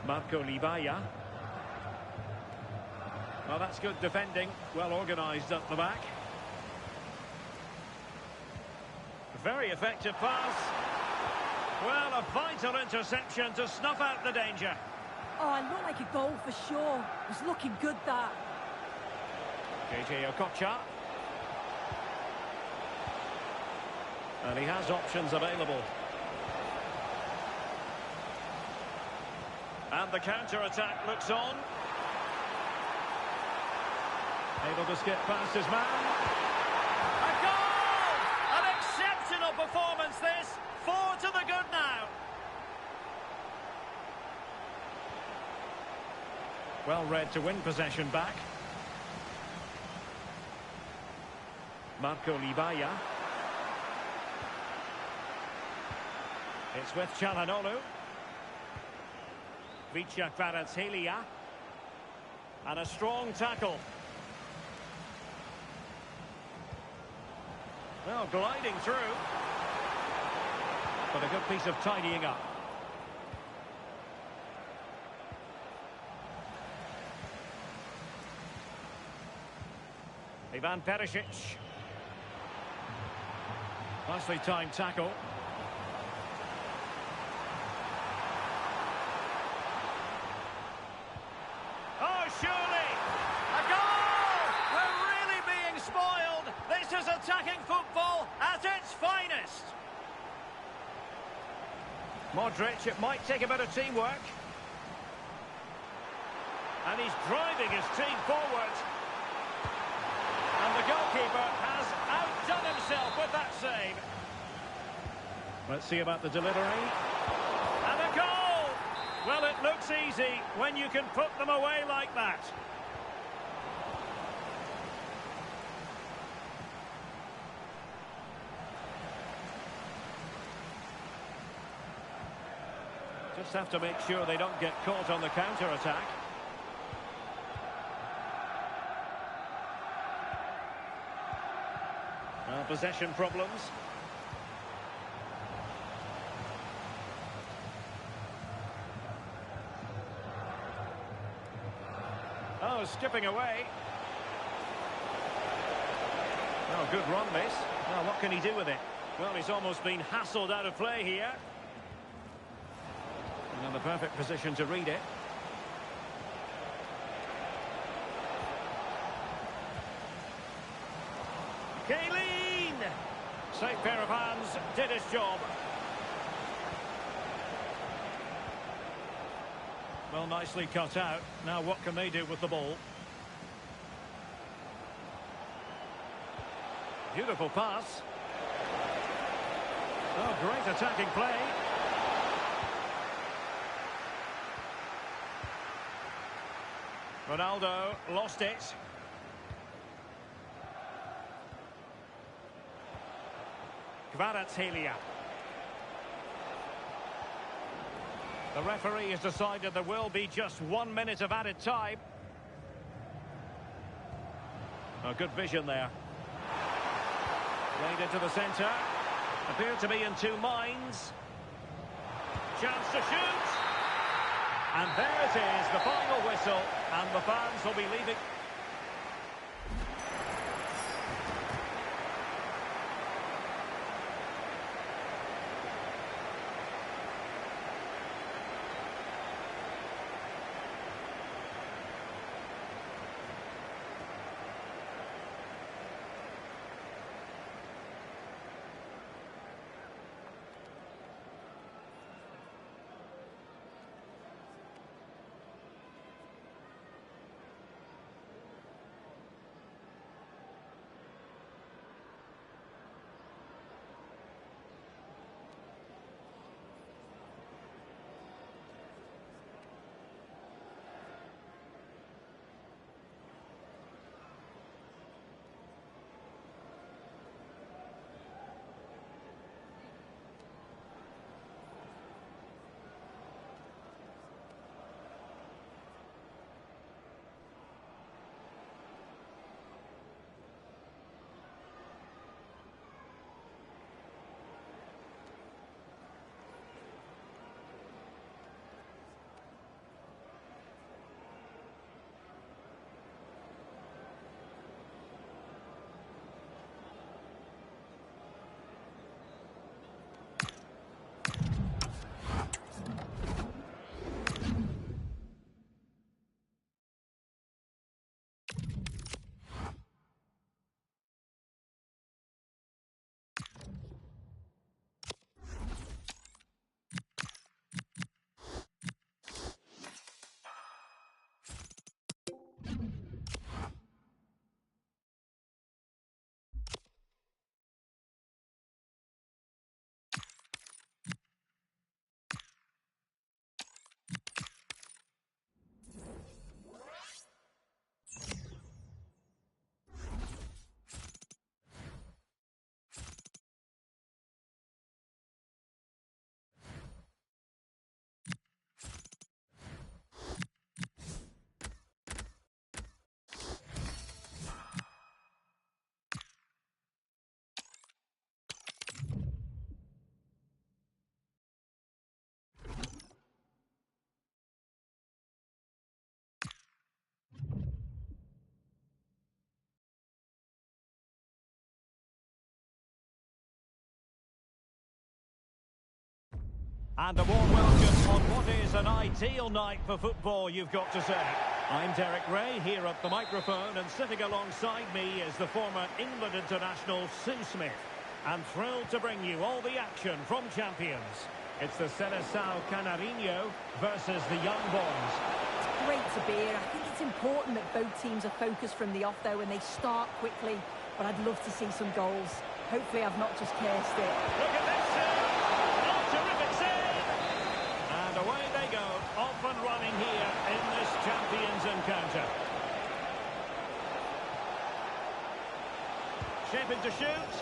Marco Libaya. Well, that's good defending. Well organised up the back. Very effective pass. Well, a vital interception to snuff out the danger. Oh, it looked like a goal for sure. It was looking good, that. JJ Okocha. And he has options available. And the counter-attack looks on. Able to skip past his man. A goal! An exceptional performance, this. 4 to the good now. Well read to win possession back. Marco Libaya. It's with Çalhanoğlu. Fc26. And a strong tackle. Well, gliding through. But a good piece of tidying up. Ivan Perisic. Nicely timed tackle. Oh, surely! A goal! We're really being spoiled! This is attacking football at its finest! Modric, it might take a bit of teamwork. And he's driving his team forward. And the goalkeeper has outdone himself with that save. Let's see about the delivery. And a goal! Well, it looks easy when you can put them away like that. Just have to make sure they don't get caught on the counter-attack. Well, possession problems. Oh, skipping away. Oh, good run, this. Well, what can he do with it? Well, he's almost been hassled out of play here. And in the perfect position to read it. Kaylin! Safe pair of hands, did his job. Well, nicely cut out. Now what can they do with the ball? Beautiful pass. Oh, great attacking play. Ronaldo lost it. Kvaratskhelia. The referee has decided there will be just 1 minute of added time. Oh, good vision there. Played into the centre. Appeared to be in two minds. Chance to shoot. And there it is, the final whistle. And the fans will be leaving. And a warm welcome on what is an ideal night for football, you've got to say. I'm Derek Ray, here at the microphone, and sitting alongside me is the former England international Sue Smith. And thrilled to bring you all the action from champions. It's the Seleção Canarinho versus the Young Boys. great to be here. I think it's important that both teams are focused from the off, though, and they start quickly. But I'd love to see some goals. Hopefully I've not just cursed it. Look at this save! Oh, terrific save! And away they go, off and running here in this champions encounter. Shaping to shoot.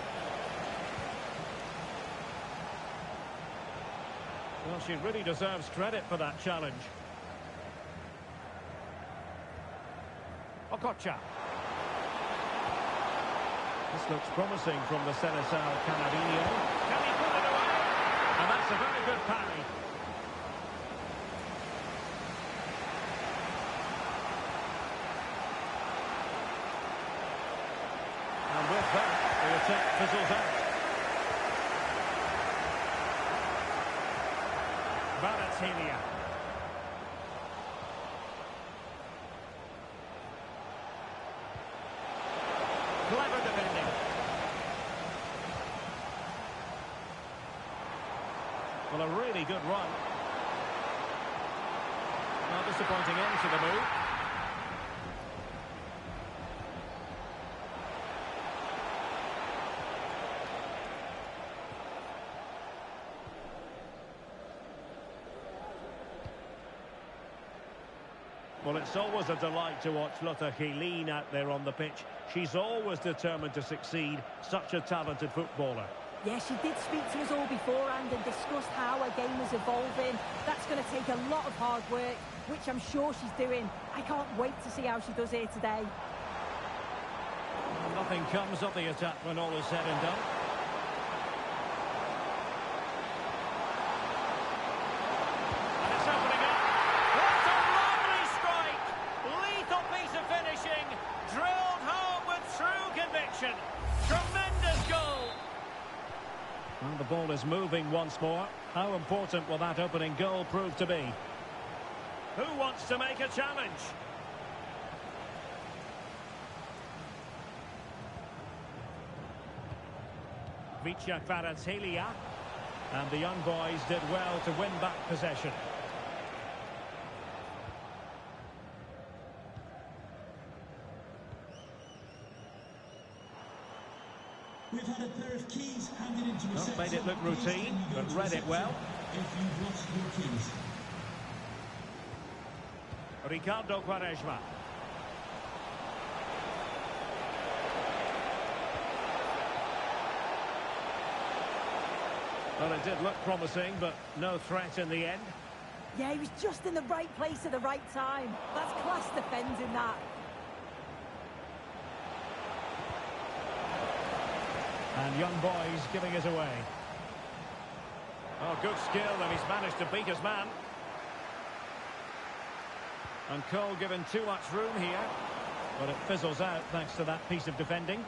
Well, she really deserves credit for that challenge. Okocha. This looks promising from the Seleção Canarinho. Can he put it away? And that's a very good parry. And with that, the attack fizzles out. Kvaratskhelia. Clever defending. Well, a really good run. Not disappointing end to the move. Well, it's always a delight to watch Lotte Geleen out there on the pitch. She's always determined to succeed. Such a talented footballer. Yeah, she did speak to us all beforehand and discussed how her game was evolving. That's going to take a lot of hard work, which I'm sure she's doing. I can't wait to see how she does here today. Nothing comes of the attack when all is said and done. And it's opening up. What a lovely strike! Lethal piece of finishing. Drilled home with true conviction. Tremendous goal. And the ball is moving once more. How important will that opening goal prove to be? Who wants to make a challenge? Kvaratskhelia. And the young boys did well to win back possession. We've had a pair of keys handed into reception. Made it look routine, but read it well. If you've lost your keys. Ricardo Quaresma. Well, it did look promising, but no threat in the end. Yeah, he was just in the right place at the right time. That's class defending, that. And young boys giving it away. Oh, good skill, and he's managed to beat his man. And Cole given too much room here, but it fizzles out thanks to that piece of defending.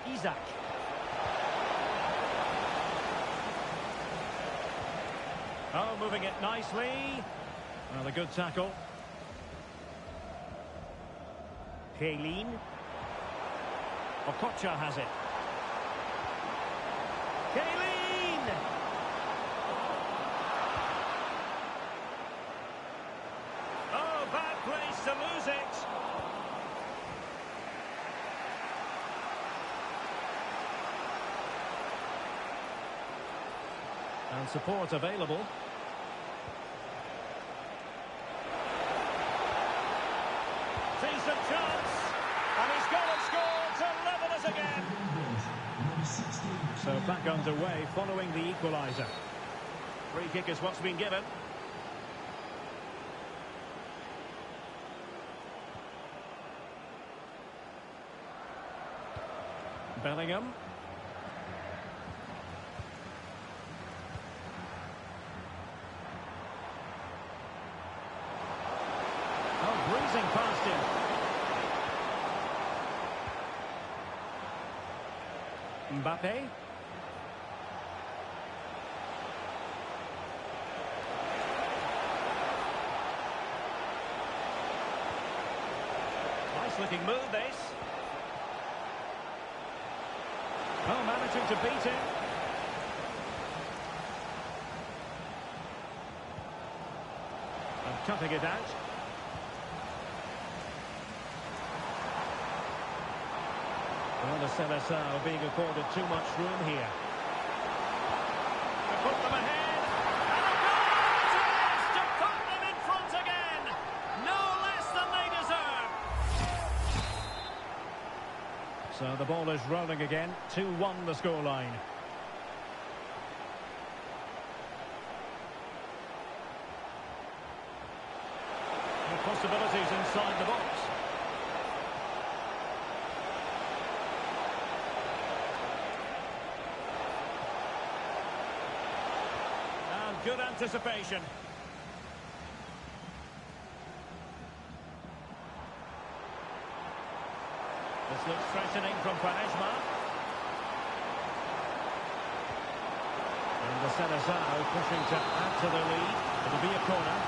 Isaac. Oh, moving it nicely. Well, a good tackle. Geleen. Okocha has it. Geleen! Oh, bad place to lose it. And support available. Decent chance. And he's gone and scored to level us again. So back underway following the equaliser. Free kick is what's been given. Bellingham. Oh, breezing past him. Mbappe. Nice looking move, this. Oh, managing to beat him. cutting it out. Well, the Seleção being accorded too much room here. To put them ahead. And a goal! It is to put them in front again. No less than they deserve. So the ball is rolling again. 2-1 the scoreline. Possibilities inside the box. And good anticipation. This looks threatening from Quaresma. And the Seleção pushing to add to the lead. It'll be a corner.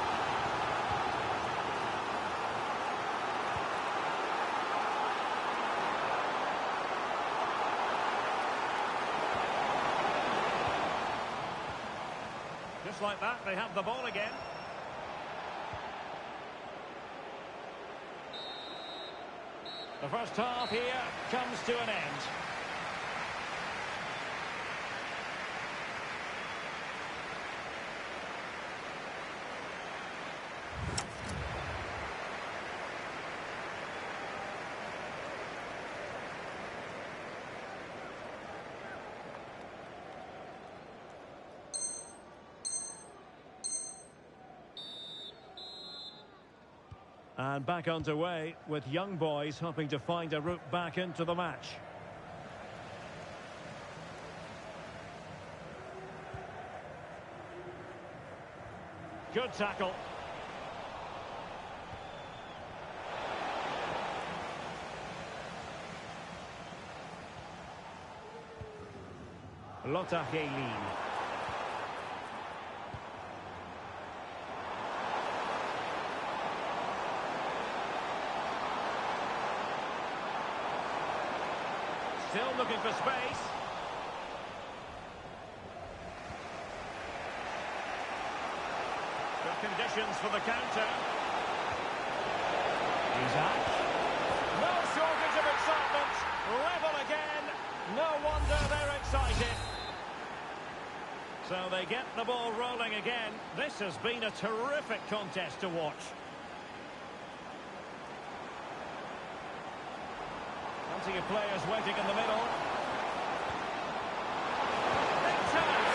Just like that, they have the ball again. The first half here comes to an end. And back underway with young boys hoping to find a route back into the match. Good tackle. Lotta Heilin. Still looking for space. Good conditions for the counter. Isaac. No shortage of excitement. Level again. No wonder they're excited. So they get the ball rolling again. This has been a terrific contest to watch. Plenty of players waiting in the middle. Big chance.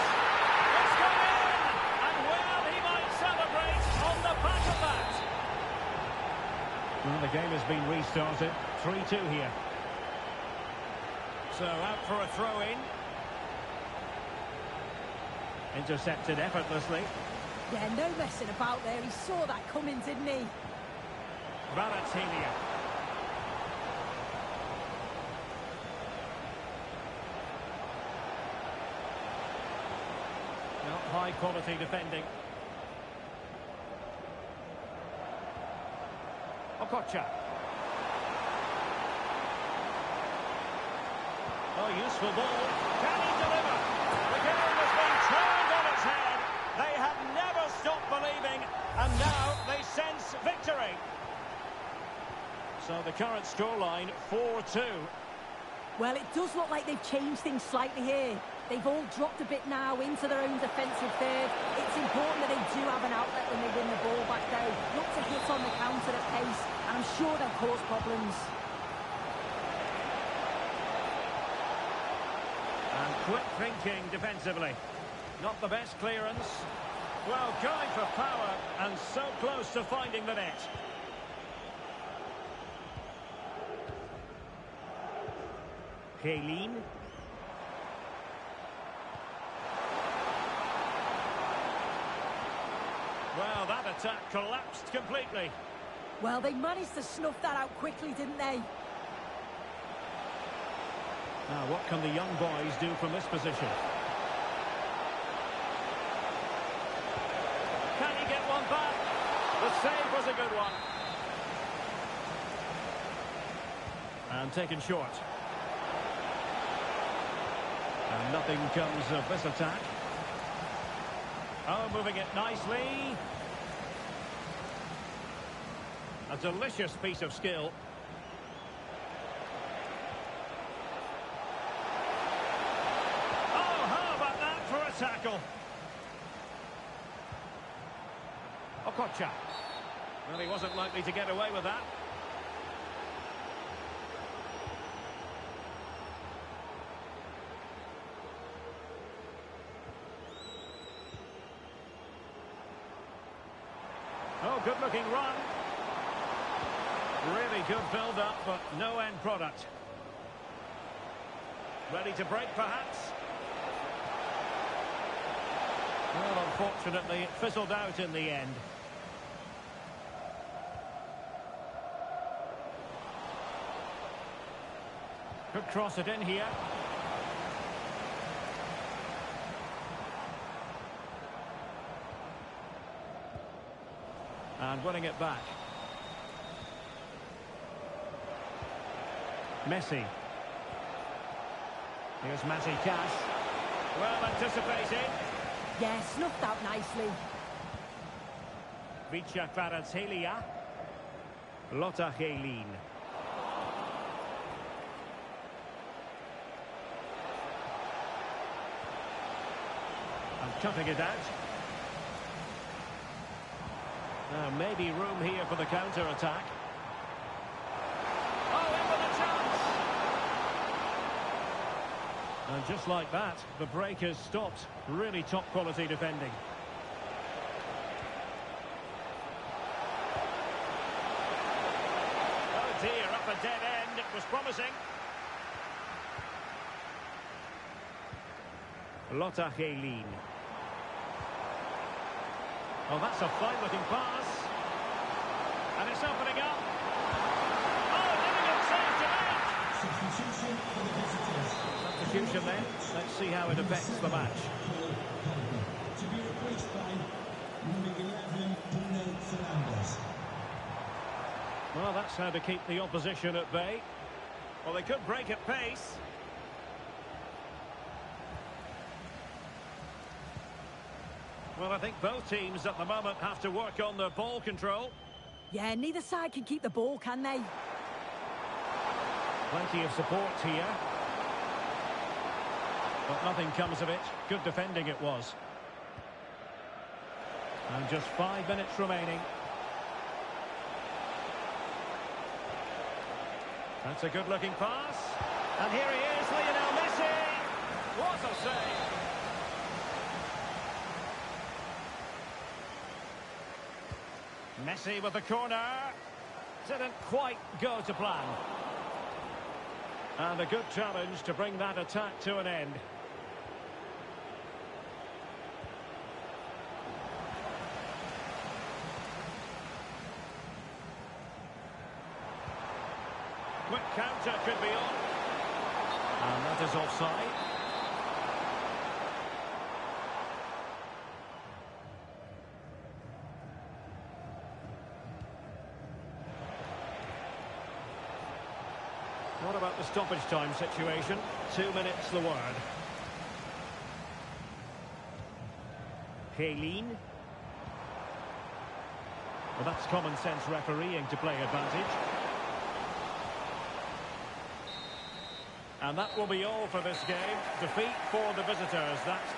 It's gone in. And well, he might celebrate on the back of that. Well, the game has been restarted. 3-2 here. So out for a throw-in. Intercepted effortlessly. Yeah, no messing about there. He saw that coming, didn't he? Valatilia. High quality defending. Okocha. Oh, useful ball. Can he deliver? The game has been turned on its head. They have never stopped believing, and now they sense victory. So the current scoreline, 4-2. Well, it does look like they've changed things slightly here. They've all dropped a bit now into their own defensive third. It's important that they do have an outlet when they win the ball back, though. Look to hit on the counter at pace, and I'm sure they'll cause problems. And quick thinking defensively. Not the best clearance. Well, going for power, and so close to finding the net. Heilin. Well, that attack collapsed completely. Well, they managed to snuff that out quickly, didn't they? Now, what can the young boys do from this position? Can he get one back? The save was a good one. And taken short. And nothing comes of this attack. Oh, moving it nicely. A delicious piece of skill. Oh, how about that for a tackle? Okocha. Well, he wasn't likely to get away with that. Oh, good-looking run. Really good build-up, but no end product. Ready to break, perhaps? Well, unfortunately, it fizzled out in the end. Could cross it in here. And winning it back. Messi. Here's Matty Cash. Well anticipated. Yeah, snuffed out nicely. Vicha Kvaratskhelia. Lotta Helin. And cutting it out. Now maybe room here for the counter-attack. Oh, in with a chance! And just like that, the break has stopped. Really top-quality defending. Oh dear, up a dead end. It was promising. Lotta Helin. Oh, that's a fine-looking pass. And it's opening up. Oh, living it safe to Substitution for the visitors. Substitution then. Let's see how it affects the match. To be replaced by number 11, Bruno Fernandes. Well, that's how to keep the opposition at bay. Well, they could break at pace. Well, I think both teams at the moment have to work on their ball control. Yeah, neither side can keep the ball, can they? Plenty of support here. But nothing comes of it. Good defending it was. And just 5 minutes remaining. That's a good-looking pass. And here he is, Lionel Messi. What a save. Messi with the corner. Didn't quite go to plan. And a good challenge to bring that attack to an end. Quick counter could be on. And that is offside. What about the stoppage time situation? 2 minutes the word. Helin. Well, that's common sense refereeing to play advantage. And that will be all for this game. Defeat for the visitors. That's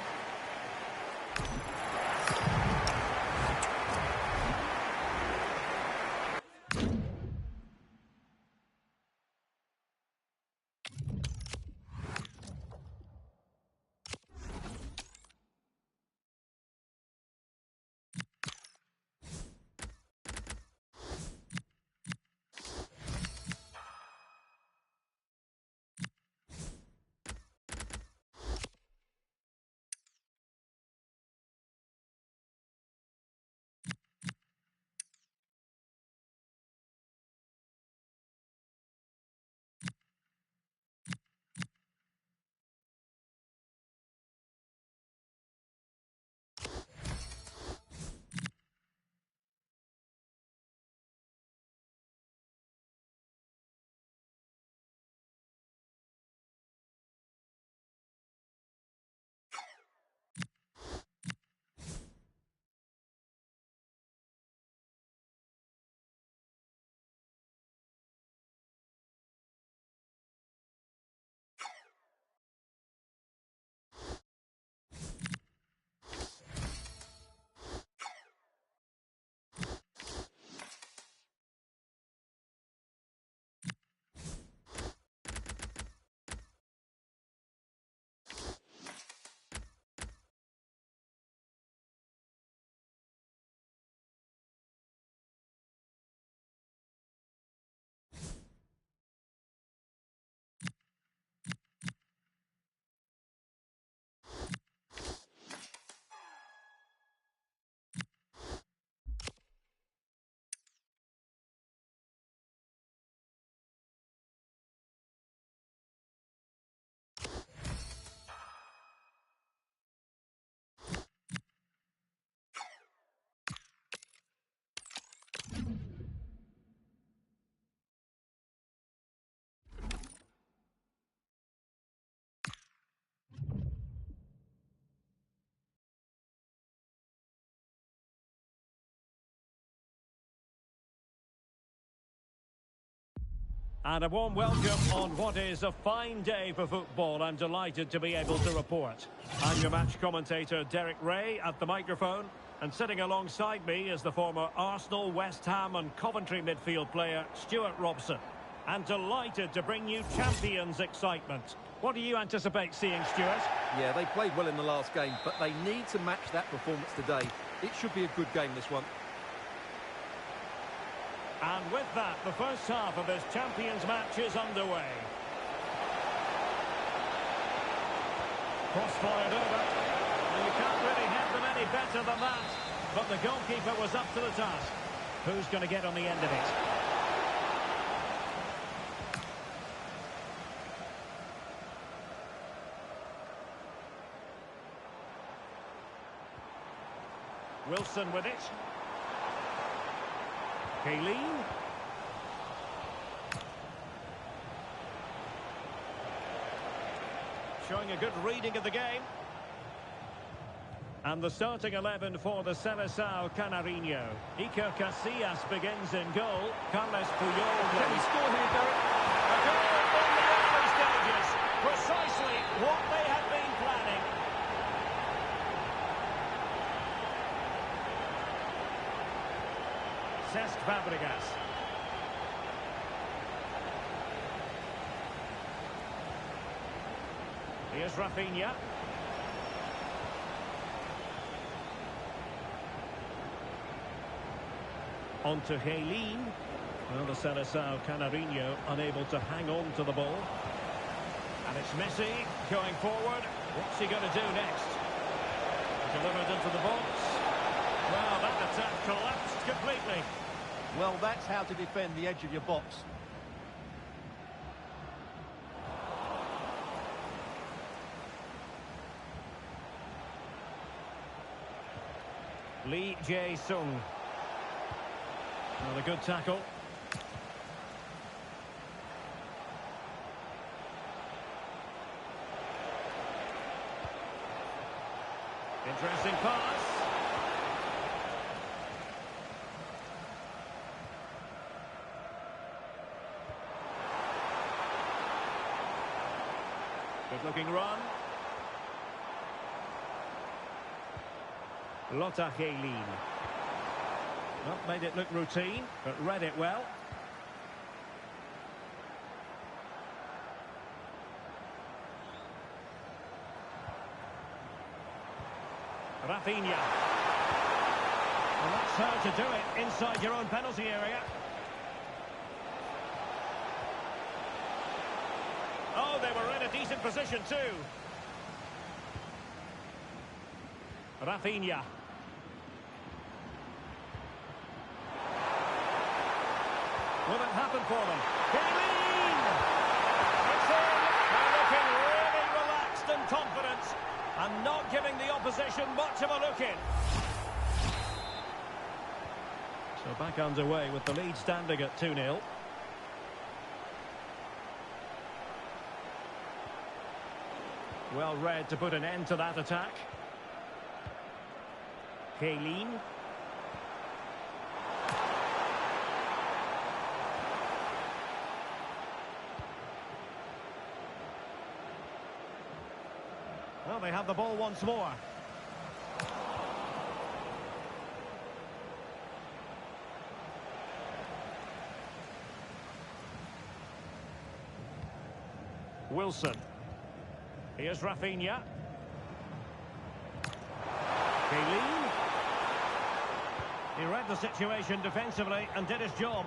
And a warm welcome on what is a fine day for football. I'm delighted to be able to report. I'm your match commentator, Derek Ray, at the microphone. And sitting alongside me is the former Arsenal, West Ham and Coventry midfield player, Stuart Robson. And delighted to bring you Champions excitement. What do you anticipate seeing, Stuart? Yeah, they played well in the last game, but they need to match that performance today. It should be a good game, this one. And with that, the first half of this Champions match is underway. Cross-fired over. And you can't really hit them any better than that. But the goalkeeper was up to the task. Who's going to get on the end of it? Wilson with it. Kayleen. Showing a good reading of the game. And the starting 11 for the Seleção Canarinho. Iker Casillas begins in goal. Carles Puyol. Can he score here, Derek? A goal in the early stages. Precisely what they had been planning. Cesc Fabregas. Here's Rafinha. On to Kayleen. Well, the Seleção Canarinho unable to hang on to the ball. And it's Messi going forward. What's he going to do next? Delivered into the box. Well, that attack collapsed completely. Well, that's how to defend the edge of your box. Lee Jae-sung. Another good tackle. Interesting pass. Good looking run. Lotta Kayleen. Well, made it look routine, but read it well. Rafinha. Well, that's how to do it inside your own penalty area. Oh, they were in a decent position too. Rafinha. Will it happen for them? Kayleen! It's in! They're looking really relaxed and confident and not giving the opposition much of a look in. So back underway with the lead standing at 2-0. Well read to put an end to that attack. Kayleen. Well, they have the ball once more. Wilson. Here's Rafinha. Kayleen. He read the situation defensively and did his job.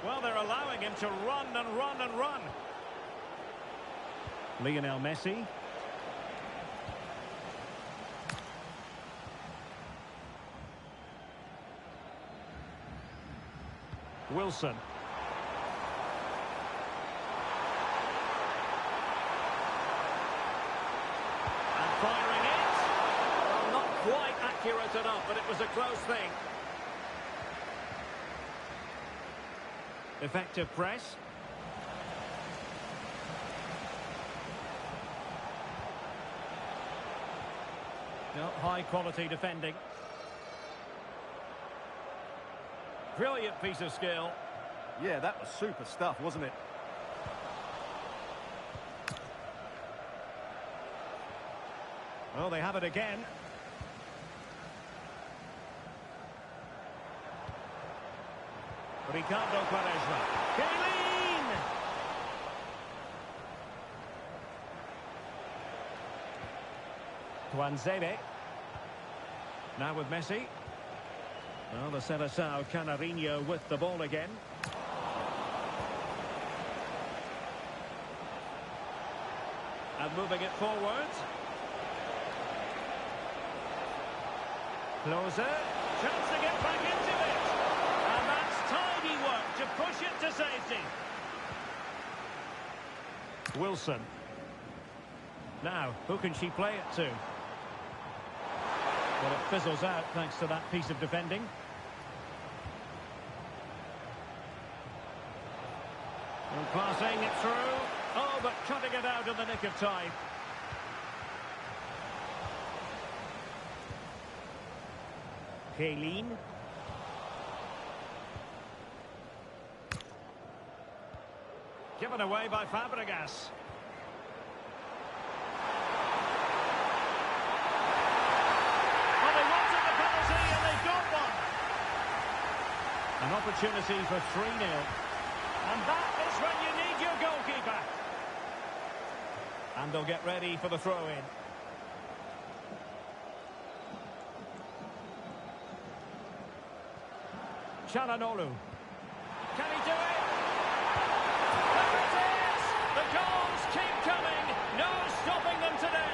Well, they're allowing him to run and run and run. Lionel Messi. Wilson. And firing it. Well, not quite accurate enough, but it was a close thing. Effective press. No, high quality defending. Brilliant piece of skill. Yeah, that was super stuff, wasn't it? Well, they have it again. Ricardo Quaresma. Kaylin! Tuanzebe. Now with Messi. Well, the Seleção Canarinho with the ball again. And moving it forward. Closer. Chance to get back into it. And that's tidy work to push it to safety. Wilson. Now, who can she play it to? Well, it fizzles out thanks to that piece of defending. And passing it through. Oh, but cutting it out in the nick of time. Kaylin. Given away by Fabregas. Well, they wanted the penalty and they got one. An opportunity for 3-0. And that is when you need your goalkeeper. And they'll get ready for the throw-in. Çalhanoğlu. Can he do it? There it is! The goals keep coming. No stopping them today.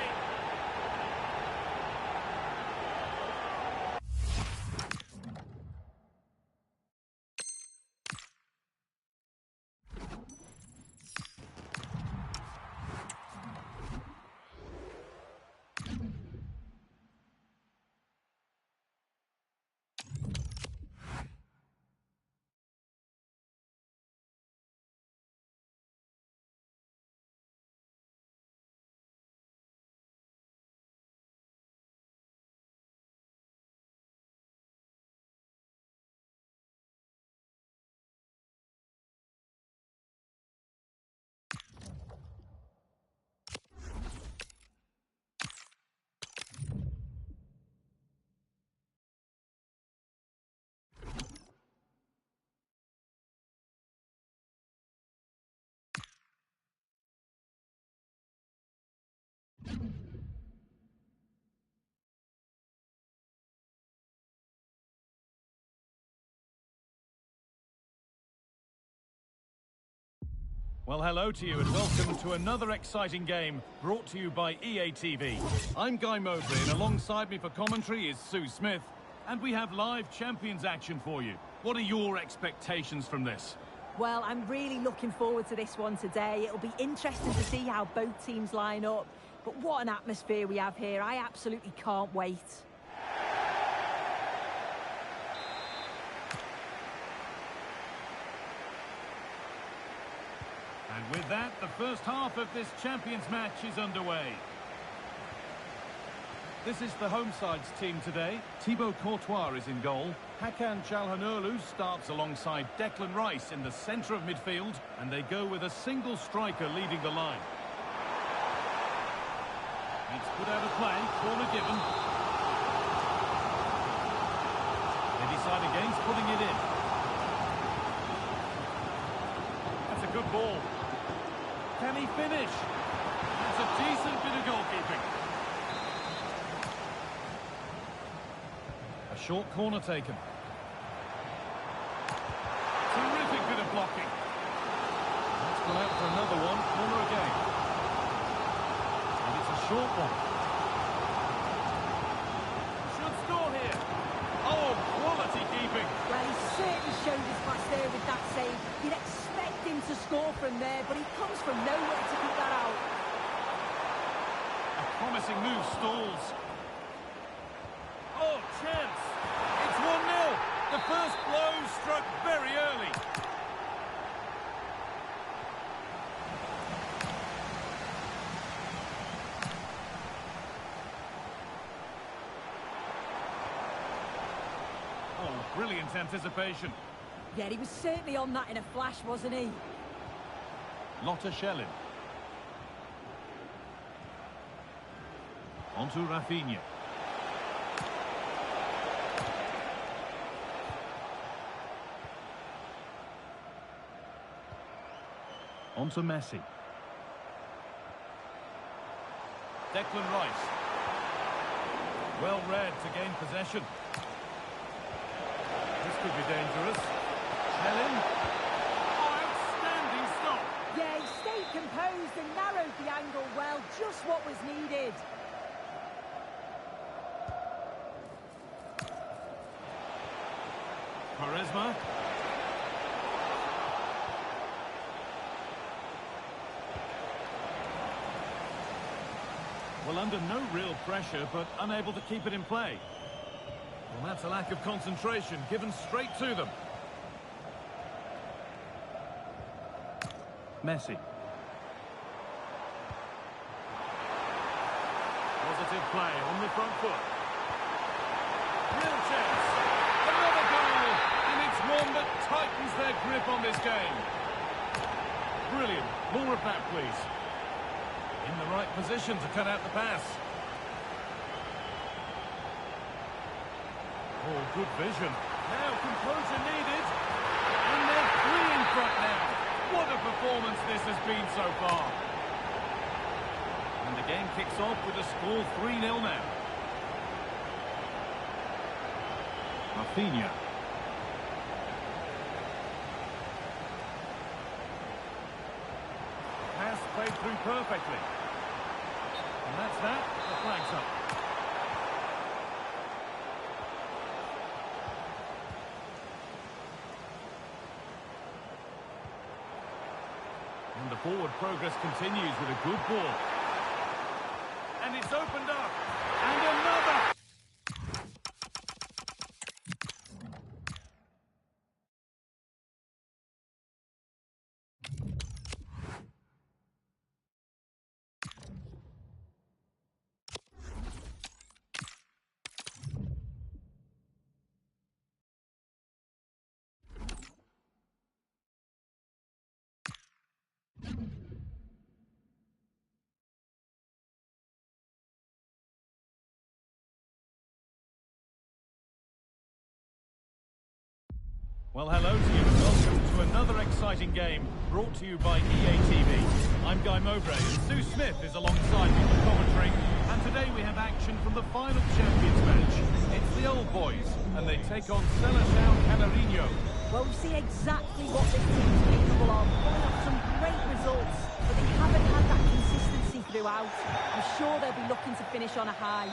Well, hello to you and welcome to another exciting game brought to you by EA TV. I'm Guy Mowbray and alongside me for commentary is Sue Smith. And we have live Champions action for you. What are your expectations from this? Well, I'm really looking forward to this one today. It'll be interesting to see how both teams line up. But what an atmosphere we have here. I absolutely can't wait. And with that, the first half of this Champions match is underway. This is the home side's team today. Thibaut Courtois is in goal. Hakan Çalhanoğlu starts alongside Declan Rice in the centre of midfield. And they go with a single striker leading the line. It's put out of play, corner given. They decide against putting it in. That's a good ball. Can he finish? That's a decent bit of goalkeeping. A short corner taken. Terrific bit of blocking. That's gone out for another one. Corner again. And it's a short one. Should score here. Oh, quality keeping. Well, he certainly showed his class there with that save. You'd expect him to score from there, but he comes from nowhere to keep that out. A promising move stalls. Oh, chance. It's 1-0. The first blow struck very early. Oh, brilliant anticipation. Yeah, he was certainly on that in a flash, wasn't he? Lotta Schellin. On to Rafinha. On to Messi. Declan Rice. Well read to gain possession. This could be dangerous. Schellin. Oh, outstanding stop. Yeah, he stayed composed and narrowed the angle well. Just what was needed. Quaresma. Well, under no real pressure, but unable to keep it in play. Well, that's a lack of concentration, given straight to them. Messi. Positive play on the front foot. Real chance. Another goal, and it's one that tightens their grip on this game. Brilliant. More of that, please. In the right position to cut out the pass. Oh, good vision. Now composure needed. And they're 3 in front now. What a performance this has been so far. And the game kicks off with a score 3-0 now. Rafinha. Pass played through perfectly. And that's that. The flag's up. And the forward progress continues with a good ball. And it's opened up. And another. Well, hello to you and welcome to another exciting game brought to you by EA TV. I'm Guy Mowbray and Sue Smith is alongside me for commentary. And today we have action from the final Champions match. It's the old boys and they take on Seleção Canarinho. Well, we've seen exactly what this team's capable of. Pulling off some great results, but they haven't had that consistency throughout. I'm sure they'll be looking to finish on a high.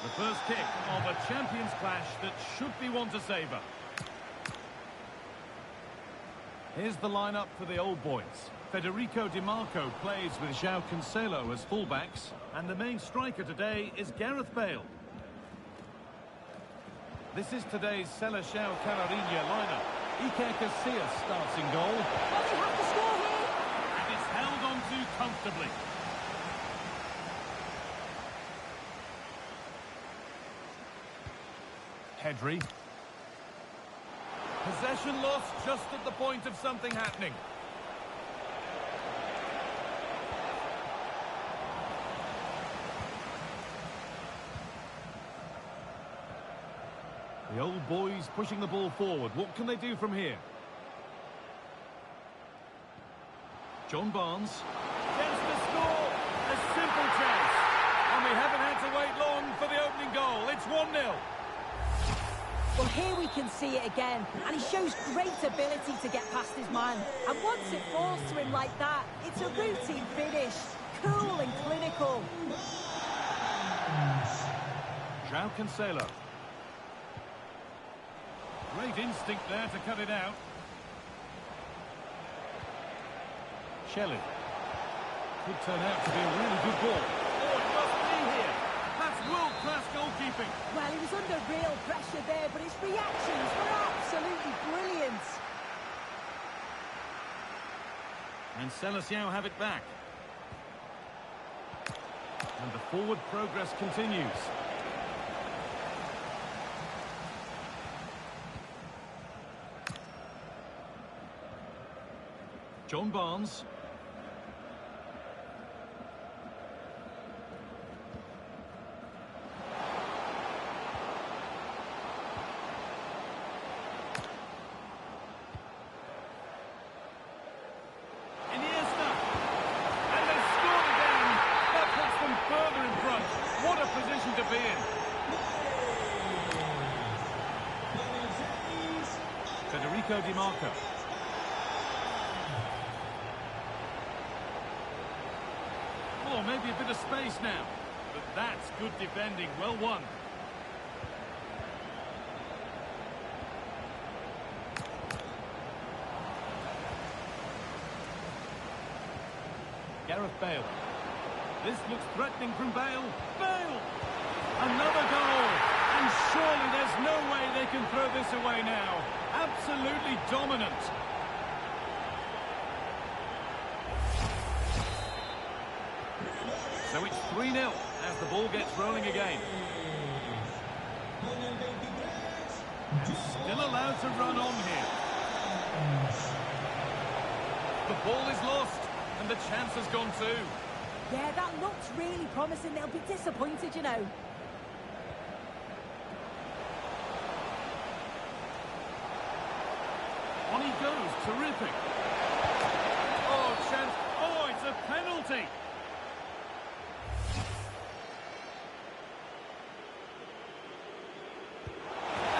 The first kick of a Champions clash that should be one to savour. Here's the lineup for the old boys. Federico Di Marco plays with João Cancelo as fullbacks, and the main striker today is Gareth Bale. This is today's Seleção Canarinho lineup. Iker Casillas starts in goal. Well, they have to score here. And it's held on to comfortably. Pedri. Possession lost just at the point of something happening. The old boys pushing the ball forward. What can they do from here? John Barnes. Chance to score. A simple chance. And we haven't had to wait long for the opening goal. It's 1-0. Well, here we can see it again, and he shows great ability to get past his man. And once it falls to him like that, it's a routine finish. Cool and clinical. João Cancelo. Great instinct there to cut it out. Schellin. Could turn out to be a really good ball. Oh, it must be here. That's world-class goalkeeping. Well, he was under real pressure there, but his reactions were absolutely brilliant. And Seleção have it back. And the forward progress continues. John Barnes. Iniesta. And they've scored again. That puts them further in front. What a position to be in. Federico Di Marco. Oh, maybe a bit of space now. But that's good defending. Well won. Gareth Bale. This looks threatening from Bale. Bale! Another goal! And surely there's no way they can throw this away now. Absolutely dominant. So it's 3-0 as the ball gets rolling again. Still allowed to run on here. The ball is lost and the chance has gone too. Yeah, that looks really promising. They'll be disappointed, you know. On he goes, terrific. Oh, chance. Oh, it's a penalty.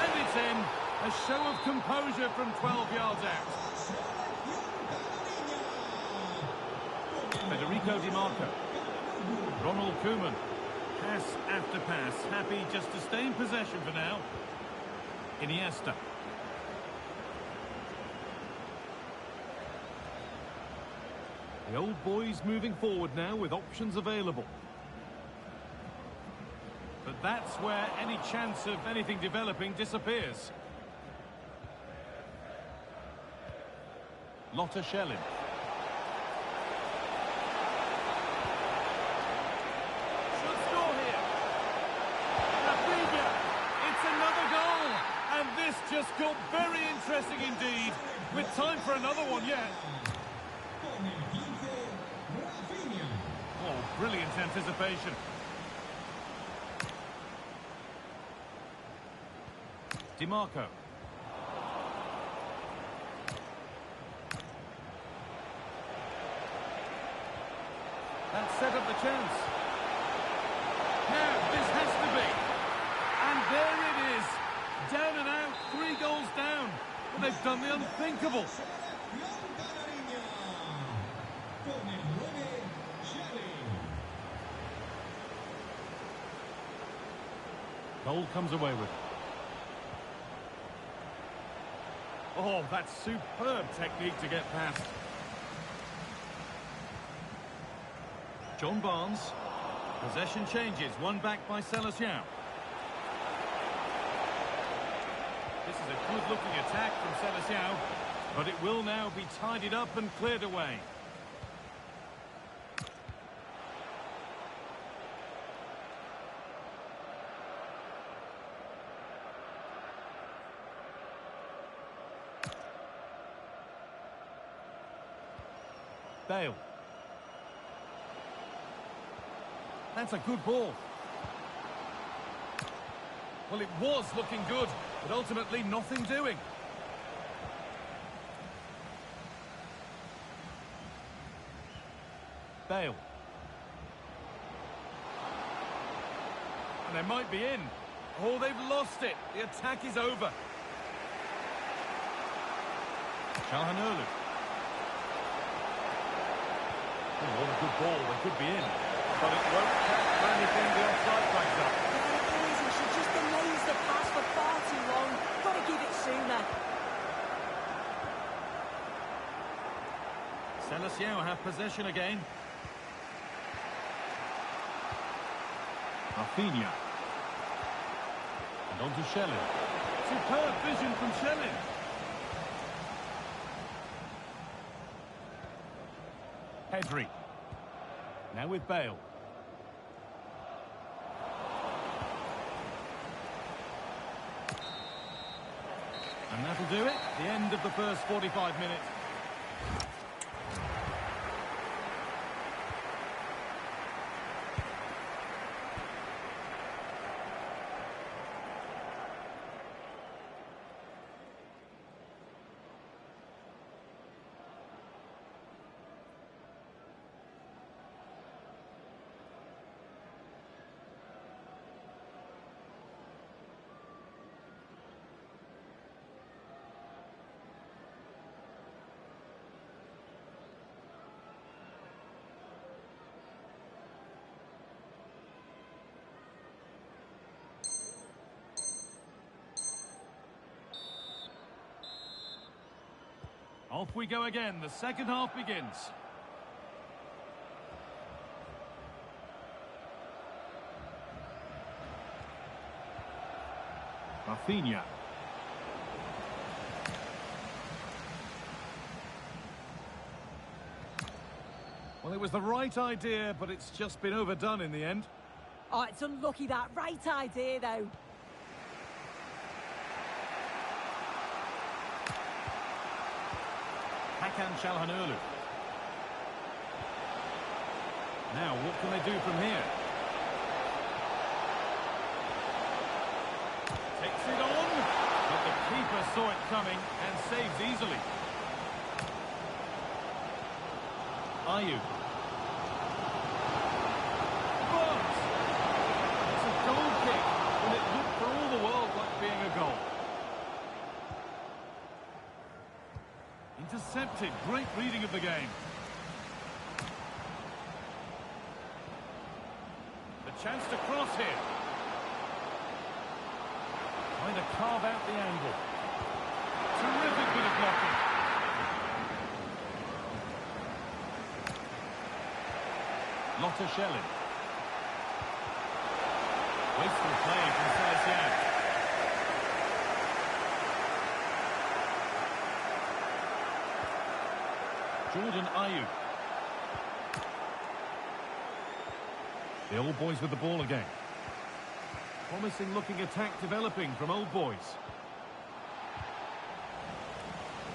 And it's in. A show of composure from 12 yards out. Federico Di Marco. Ronald Koeman. Pass after pass. Happy just to stay in possession for now. Iniesta. The old boys moving forward now with options available. But that's where any chance of anything developing disappears. Lotta Schelling. Should score here. Rafinha. It's another goal. And this just got very interesting indeed. With time for another one yet. Oh, brilliant anticipation. Di Marco. That set up the chance. Now, this has to be. And there it is. Down and out, 3 goals down. But they've done the unthinkable. Goal comes away with it. Oh, that's superb technique to get past. John Barnes. Possession changes. One back by Celestial. This is a good-looking attack from Celestial, but it will now be tidied up and cleared away. Bale. That's a good ball. Well, it was looking good, but ultimately nothing doing. Bale. And they might be in. Oh, they've lost it. The attack is over. Çalhanoğlu. Oh, what a good ball. They could be in. But it won't count for anything. The offside flags up. Yeah, it is. And she just delays the pass for far too long. Got to give it sooner. Celestial have possession again. Rafinha. And on to Schelling. Superb vision from Schelling. Pedri. Now with Bale. That'll do it. The end of the first 45 minutes. Off we go again. The second half begins. Rafinha. Well, it was the right idea, but it's just been overdone in the end. Oh, it's unlucky that. Right idea, though. Hakan Çalhanoğlu. Now, what can they do from here? Takes it on, but the keeper saw it coming and saves easily. Ayew. But it's a goal kick, and it looked for all the world like being a goal. Intercepted. Great reading of the game. The chance to cross here. Trying to carve out the angle. Terrific bit of blocking. Lotta Schelling. Wasteful play from Celestian. Jordan Ayew. The Old Boys with the ball again. Promising looking attack developing from Old Boys.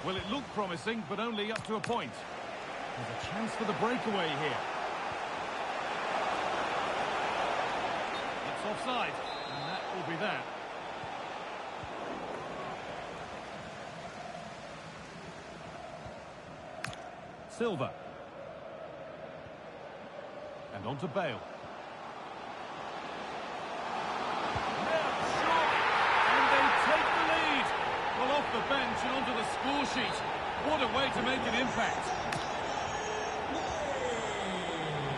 Well, it looked promising, but only up to a point. There's a chance for the breakaway here. It's offside, and that will be that. Silva. And on to Bale. And they take the lead. Well, off the bench and onto the score sheet. What a way to make an impact.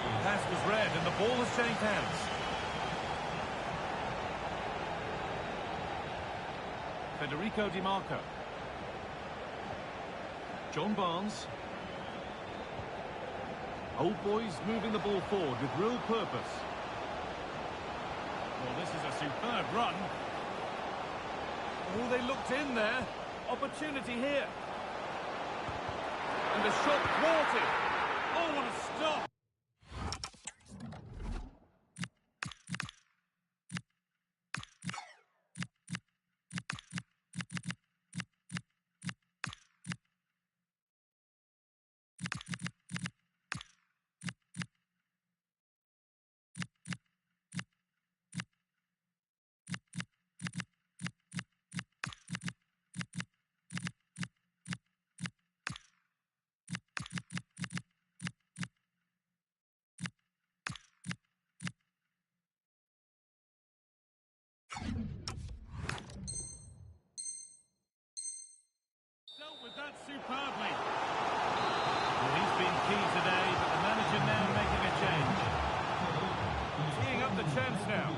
The pass was read and the ball has changed hands. Federico Di Marco. John Barnes. Old Boys moving the ball forward with real purpose. Well, this is a superb run. Oh, they looked in there. Opportunity here. And the shot thwarted. Oh, what a stop. With that superbly. Well, he's been key today, but the manager now making a change. Teeing up the chance now.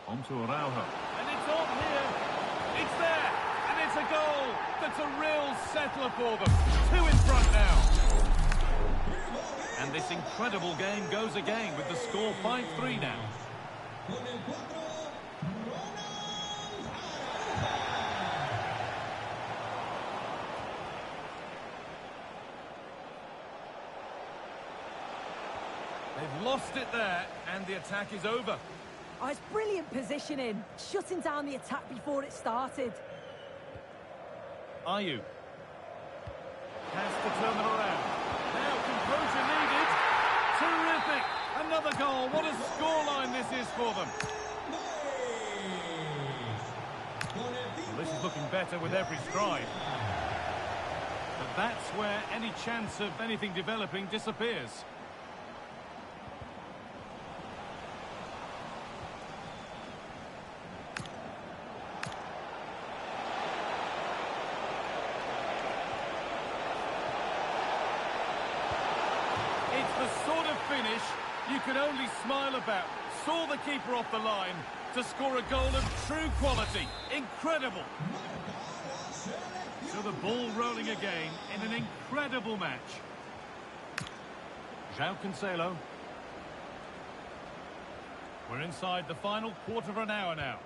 On to Araujo. And it's on here. It's there. And it's a goal. That's a real settler for them. 2 in front now. And this incredible game goes again with the score 5-3 now. They've lost it there, and the attack is over. Oh, it's brilliant positioning, shutting down the attack before it started. Ayew has to turn them around. Now composure needed. Terrific! Another goal. What a scoreline this is for them. Well, this is looking better with every stride. But that's where any chance of anything developing disappears. It's the sort of finish you can only smile about. Saw the keeper off the line to score a goal of true quality. Incredible. So the ball rolling again in an incredible match. João Cancelo. We're inside the final quarter of an hour now.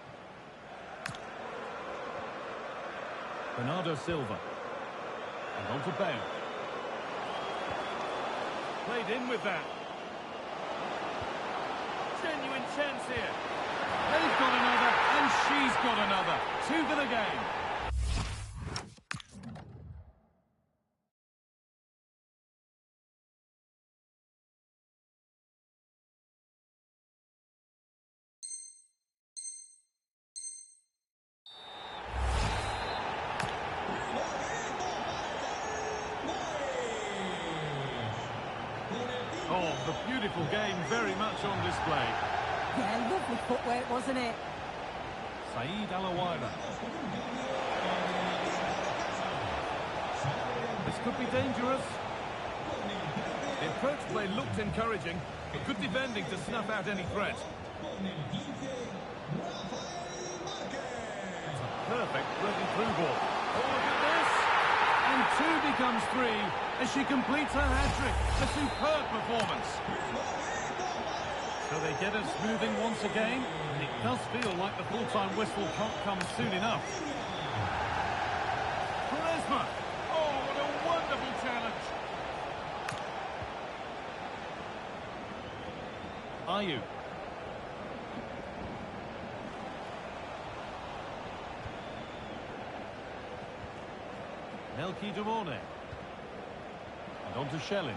Bernardo Silva. And on to Bale. Played in with that. Genuine chance here. They've got another, and she's got another. 2 for the game. Oh, the beautiful game very much on display. Yeah, lovely footwork, wasn't it? Saeed Alawaira. This could be dangerous. The approach play looked encouraging, but good defending to snuff out any threat. It's a perfect breaking through ball. Oh, look at this! And 2 becomes 3 as she completes her hat-trick. A superb performance. So they get us moving once again. It does feel like the full-time whistle can't come soon enough. Charisma! Oh, what a wonderful challenge! Ayew. Melky Demorne. And on to Schelling.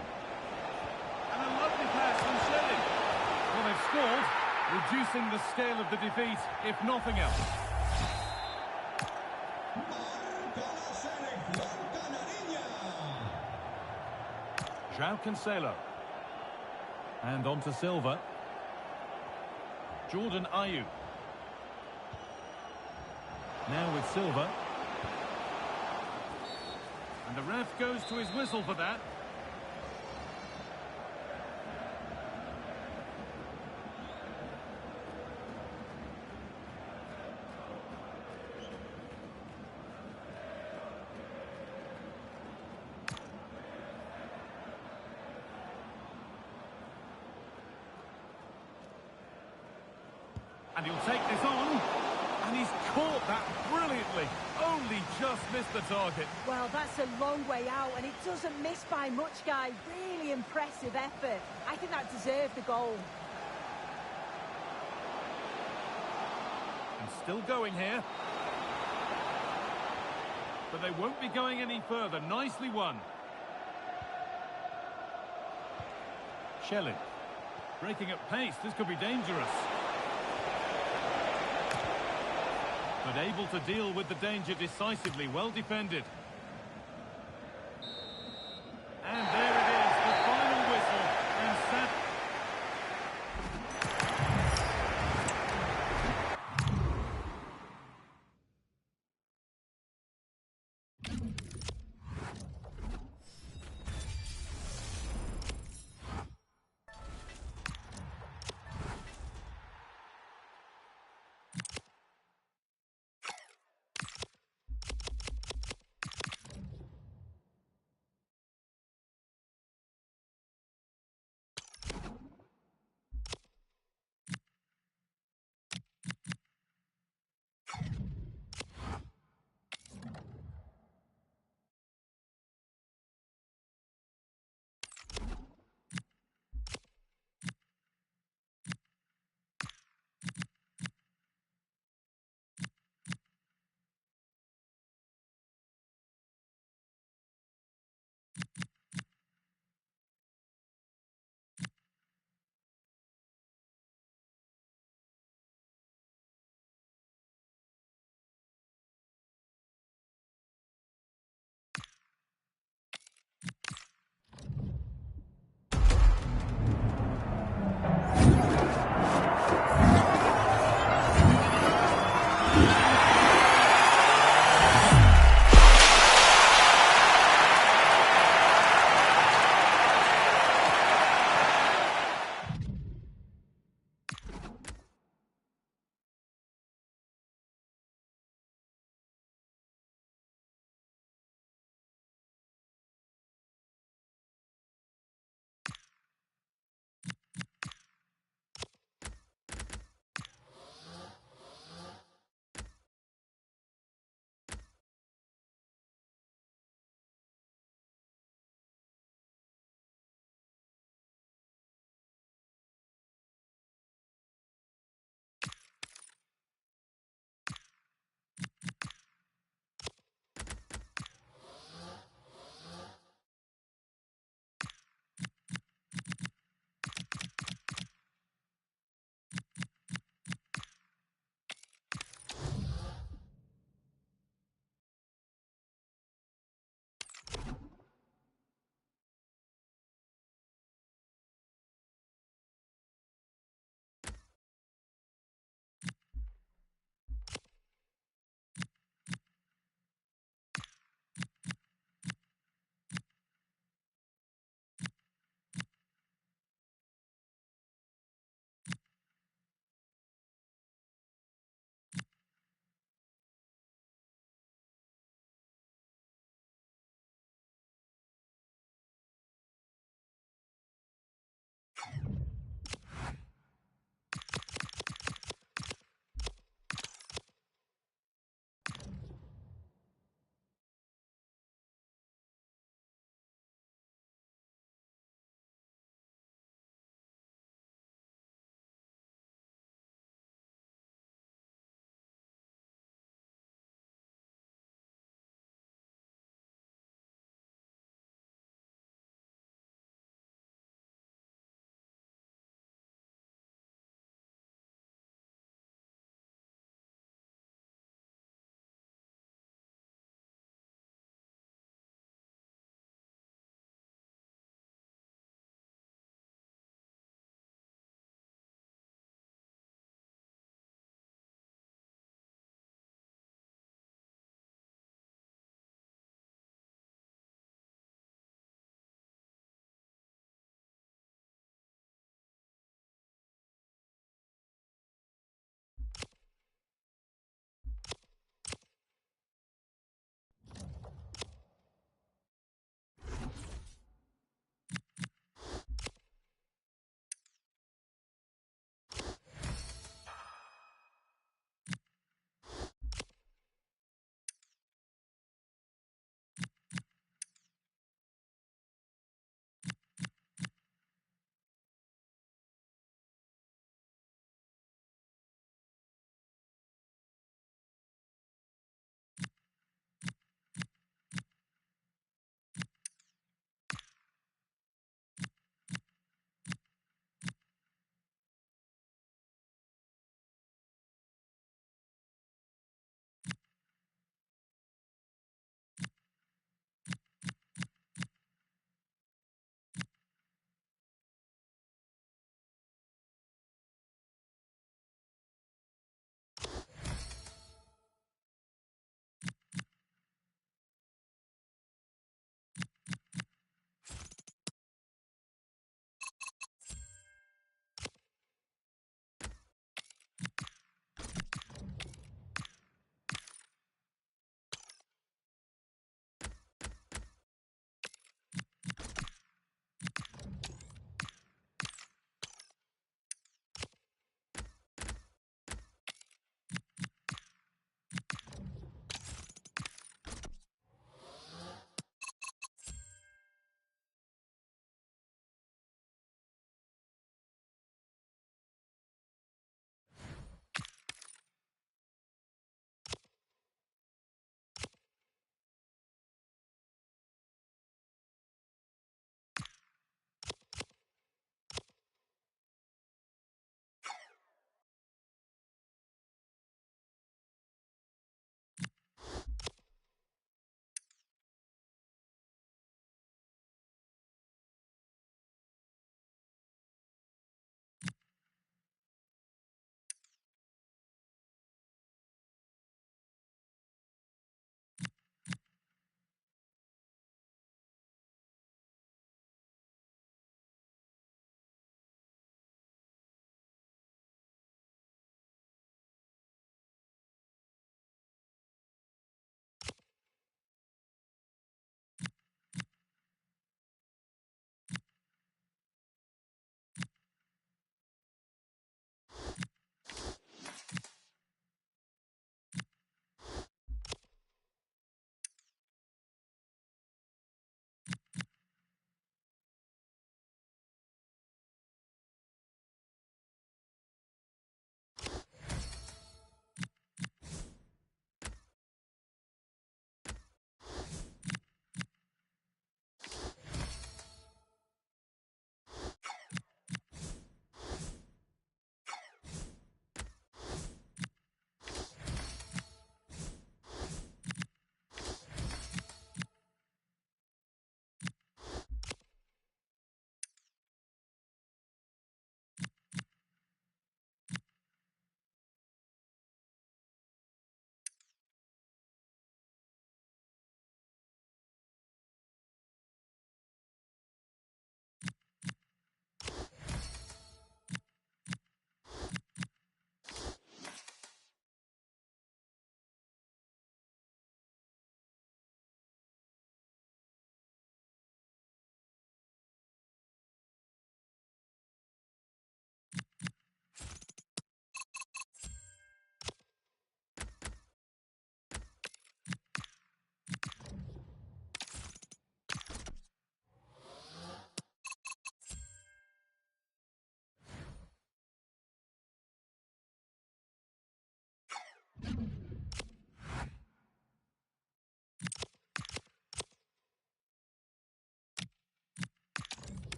And a lovely pass from Schelling. Well, they've scored, reducing the scale of the defeat, if nothing else. João Cancelo. And on to Silva. Jordan Ayew. Now with Silva. And the ref goes to his whistle for that. And he'll take this on. And he's caught that brilliantly. Only just missed the target. Well, that's a long way out, and it doesn't miss by much, guy. Really impressive effort. I think that deserved the goal. And still going here. But they won't be going any further. Nicely won. Schelling. Breaking at pace. This could be dangerous. But able to deal with the danger decisively. Well defended. And there it is, the final whistle. And set.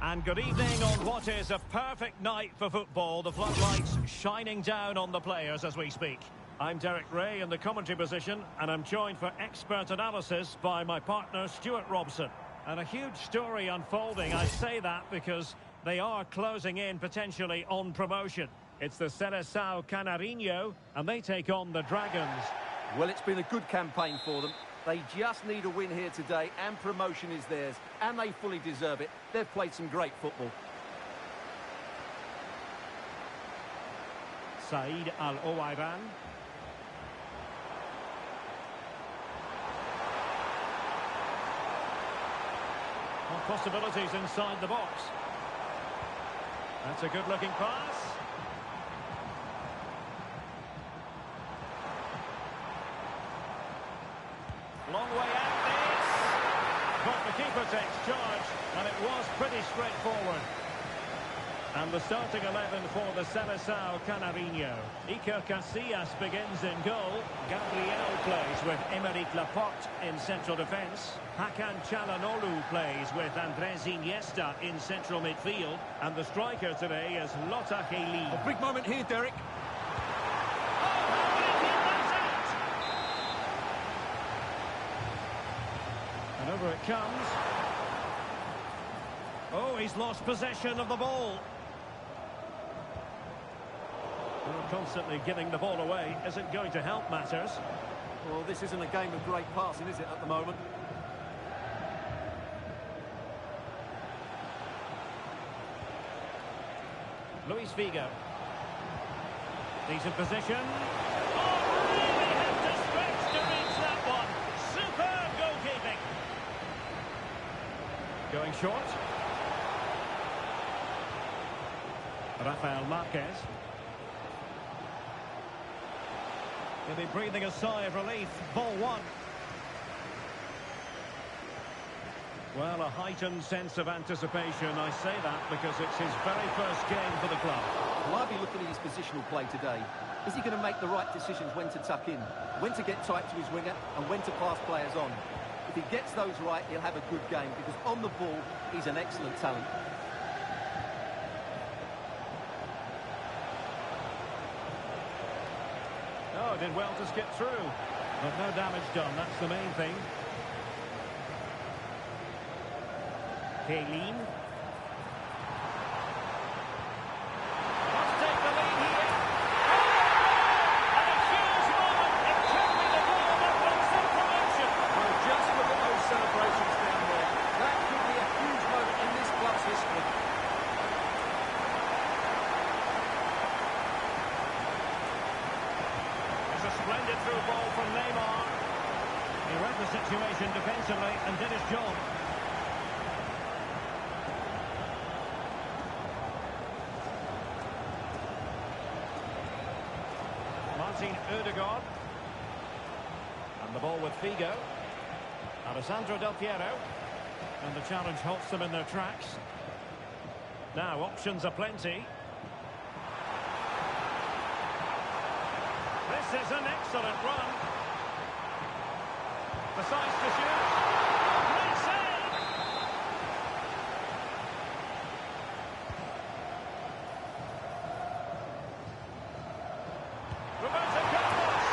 And good evening on what is a perfect night for football. The floodlights shining down on the players as we speak. I'm Derek Ray in the commentary position, and I'm joined for expert analysis by my partner Stuart Robson. And a huge story unfolding. I say that because they are closing in potentially on promotion. It's the Seleção Canarinho, and they take on the Dragons. Well, it's been a good campaign for them. They just need a win here today, and promotion is theirs, and they fully deserve it. They've played some great football. Said Al-Owairan. Possibilities inside the box. That's a good-looking pass. Long way out this. But the keeper takes charge, and it was pretty straightforward. And the starting 11 for the Seleção Canarinho. Iker Casillas begins in goal. Gabriel plays with Aymeric Laporte in central defence. Hakan Çalhanoğlu plays with Andrés Iniesta in central midfield. And the striker today is Lothar Helin. A big moment here, Derek. And over it comes. Oh, he's lost possession of the ball. Well, constantly giving the ball away isn't going to help matters. Well, this isn't a game of great passing, is it, at the moment? Luis Figo. Decent position. Oh, really have to stretch to reach that one. Superb goalkeeping. Going short. Rafael Marquez. He'll be breathing a sigh of relief. Ball one. Well, a heightened sense of anticipation. I say that because it's his very first game for the club. Well, I'll be looking at his positional play today. Is he going to make the right decisions when to tuck in, when to get tight to his winger, and when to pass players on? If he gets those right, he'll have a good game, because on the ball, he's an excellent talent. Oh, did well to skip through. But no damage done, that's the main thing. Helin. Must take the lead here. Oh! And a huge moment. It could be the goal that wins them promotion. Well, just look at those celebrations down there. That could be a huge moment in this club's history. It's a splendid through ball from Neymar. He read the situation defensively and did his job. Ødegaard. And the ball with Figo. Alessandro Del Piero. And the challenge halts them in their tracks. Now, options are plenty. This is an excellent run. The size to shoot. Great save! Roberto Carlos.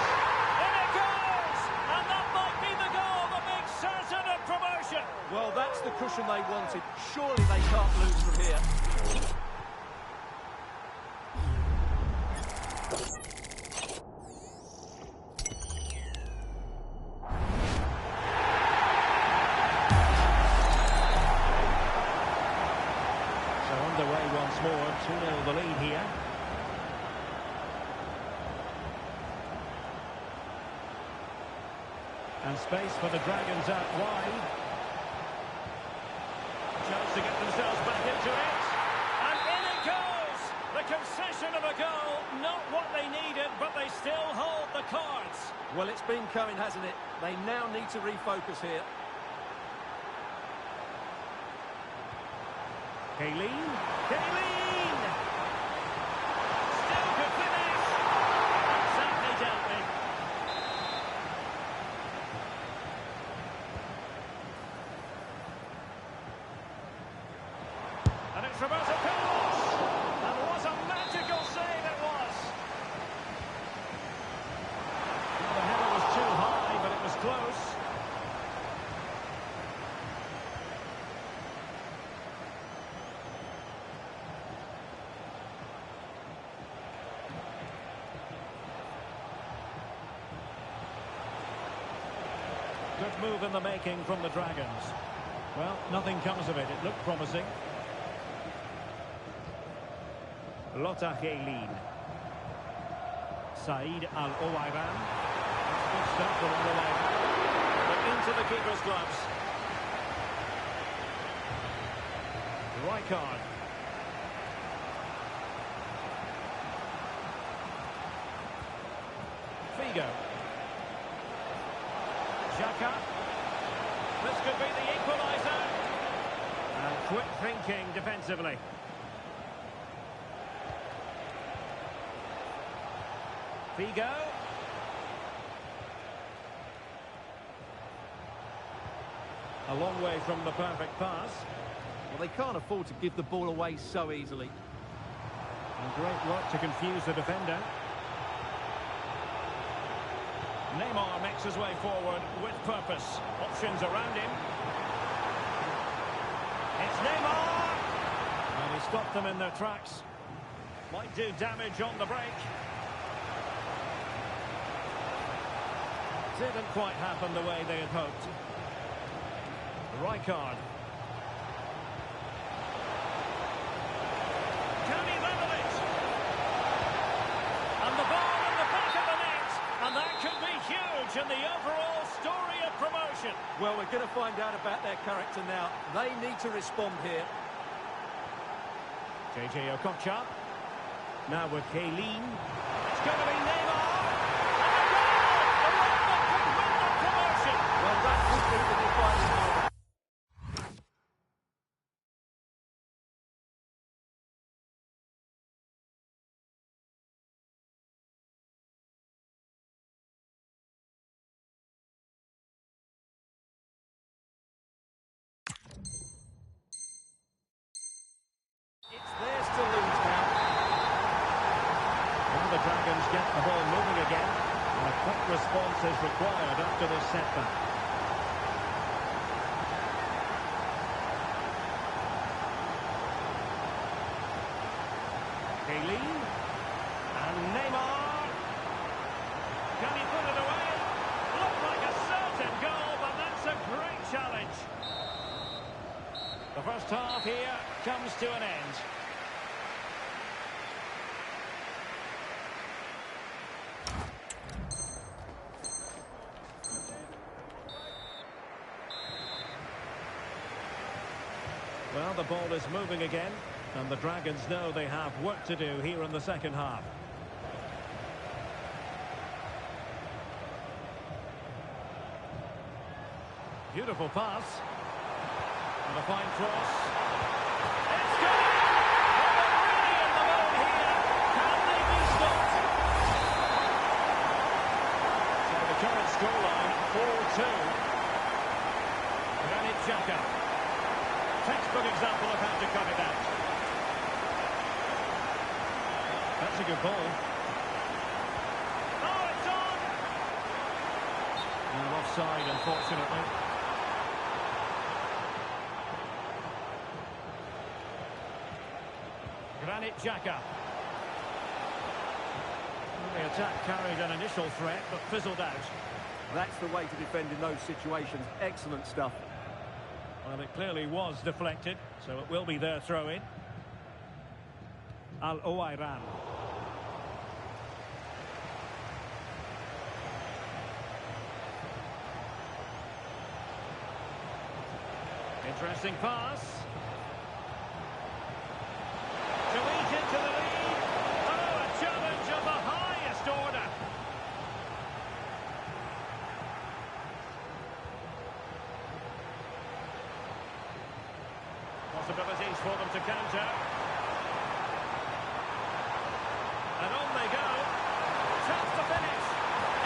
In it goes! And that might be the goal that makes certain of promotion. Well, that's the cushion they wanted. Surely they can't lose from here. Underway once more, 2-0 the lead here. And space for the Dragons out wide. Chance to get themselves back into it. And in it goes! The concession of a goal, not what they needed, but they still hold the cards. Well, it's been coming, hasn't it? They now need to refocus here. Helin. Helin! Still could finish. Exactly dealt with. Roberto Carlos! And what a magical save it was! Well, the header was too high, but it was close. Good move in the making from the Dragons. Well, nothing comes of it. It looked promising. Lotta Khaylin. Said Al-Owairan. That's good stuff from Al-Owairan. But into the keeper's gloves. Rijkaard. Figo. Xhaka. This could be the equaliser. And quick thinking defensively. Figo. A long way from the perfect pass. Well, they can't afford to give the ball away so easily. And great work to confuse the defender. Neymar makes his way forward with purpose. Options around him. It's Neymar! And he stopped them in their tracks. Might do damage on the break. Didn't quite happen the way they had hoped. Rijkaard. Can he level it? And the ball in the back of the net. And that could be huge in the overall story of promotion. Well, we're going to find out about their character now. They need to respond here. JJ Okocha. Now with Khaylin. It's going to be Neymar. Well, that could be the defining moment. It's theirs to lose now. Well, the Dragons get the ball moving again. And a quick response is required after this setback. Khaylin. And Neymar. Can he put it away? Looked like a certain goal, but that's a great challenge. The first half here comes to an end. Well, the ball is moving again, and the Dragons know they have work to do here in the second half. Beautiful pass. And a fine cross. It's good! Well, they're really in the mode here. Can they be stopped? So the current scoreline, 4-2. Granit Xhaka. Textbook example of how to cut it out. That's a good ball. Oh, it's on! And offside, unfortunately. Granit Xhaka. The attack carried an initial threat, but fizzled out. That's the way to defend in those situations. Excellent stuff. Well, it clearly was deflected, so it will be their throw-in. Al-Owairan. Interesting pass. To eat into the lead. Oh, a challenge of the highest order. Possibilities for them to counter. And on they go. Chance to finish.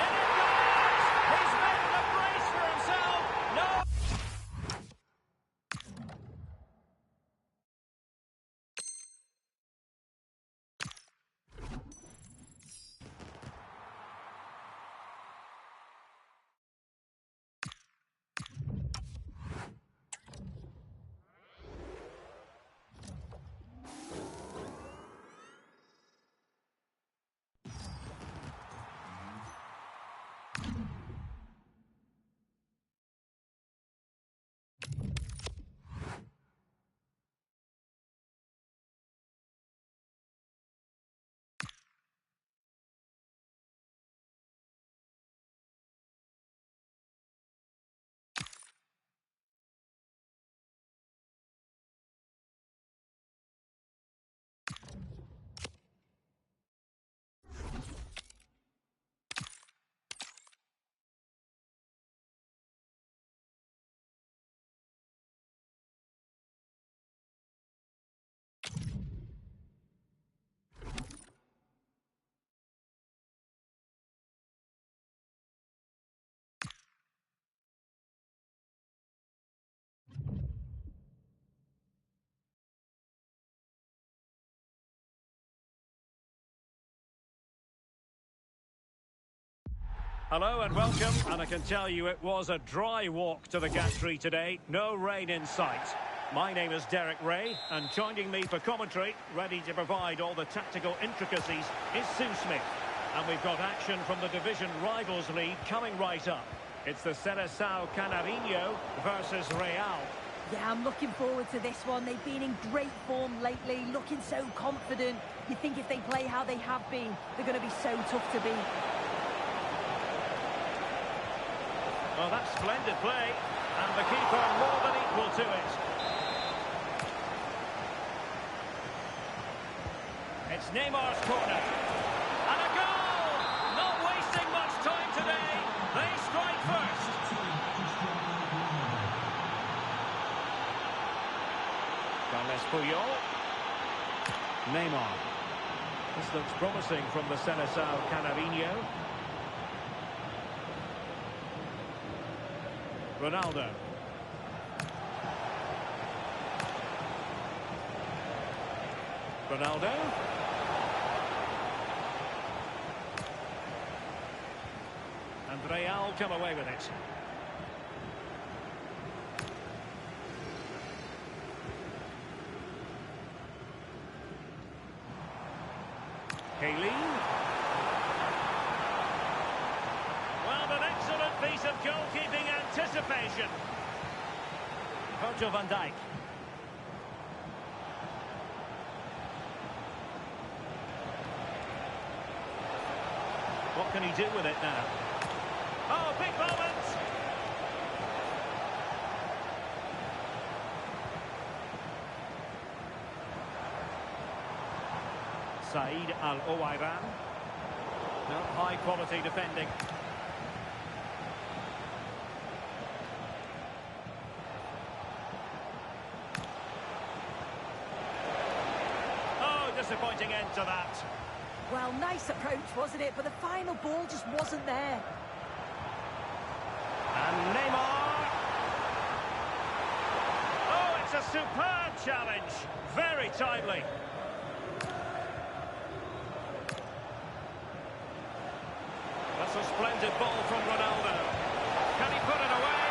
And it goes! He's made a brace for himself. No! Hello and welcome, and I can tell you it was a dry walk to the gantry today. No rain in sight. My name is Derek Ray, and joining me for commentary, ready to provide all the tactical intricacies, is Sue Smith. And we've got action from the Division Rivals League coming right up. It's the Seleção Canarinho versus Real. Yeah, I'm looking forward to this one. They've been in great form lately, looking so confident. You think if they play how they have been, they're going to be so tough to beat. Well, that's splendid play, and the keeper more than equal to it. It's Neymar's corner. And a goal! Not wasting much time today. They strike first. Carles Puyol. Neymar. This looks promising from the Seleção Canarinho. Ronaldo. Ronaldo. And Real come away with it. Haley. Well, an excellent piece of goalkeeping anticipation. Virgil van Dijk. What can he do with it now? Oh, big moment! Said Al-Owairan. No, high quality defending. Oh, disappointing end to that. Well, nice approach, wasn't it? But the final ball just wasn't there. And Neymar. Oh, it's a superb challenge. Very timely. That's a splendid ball from Ronaldo. Can he put it away?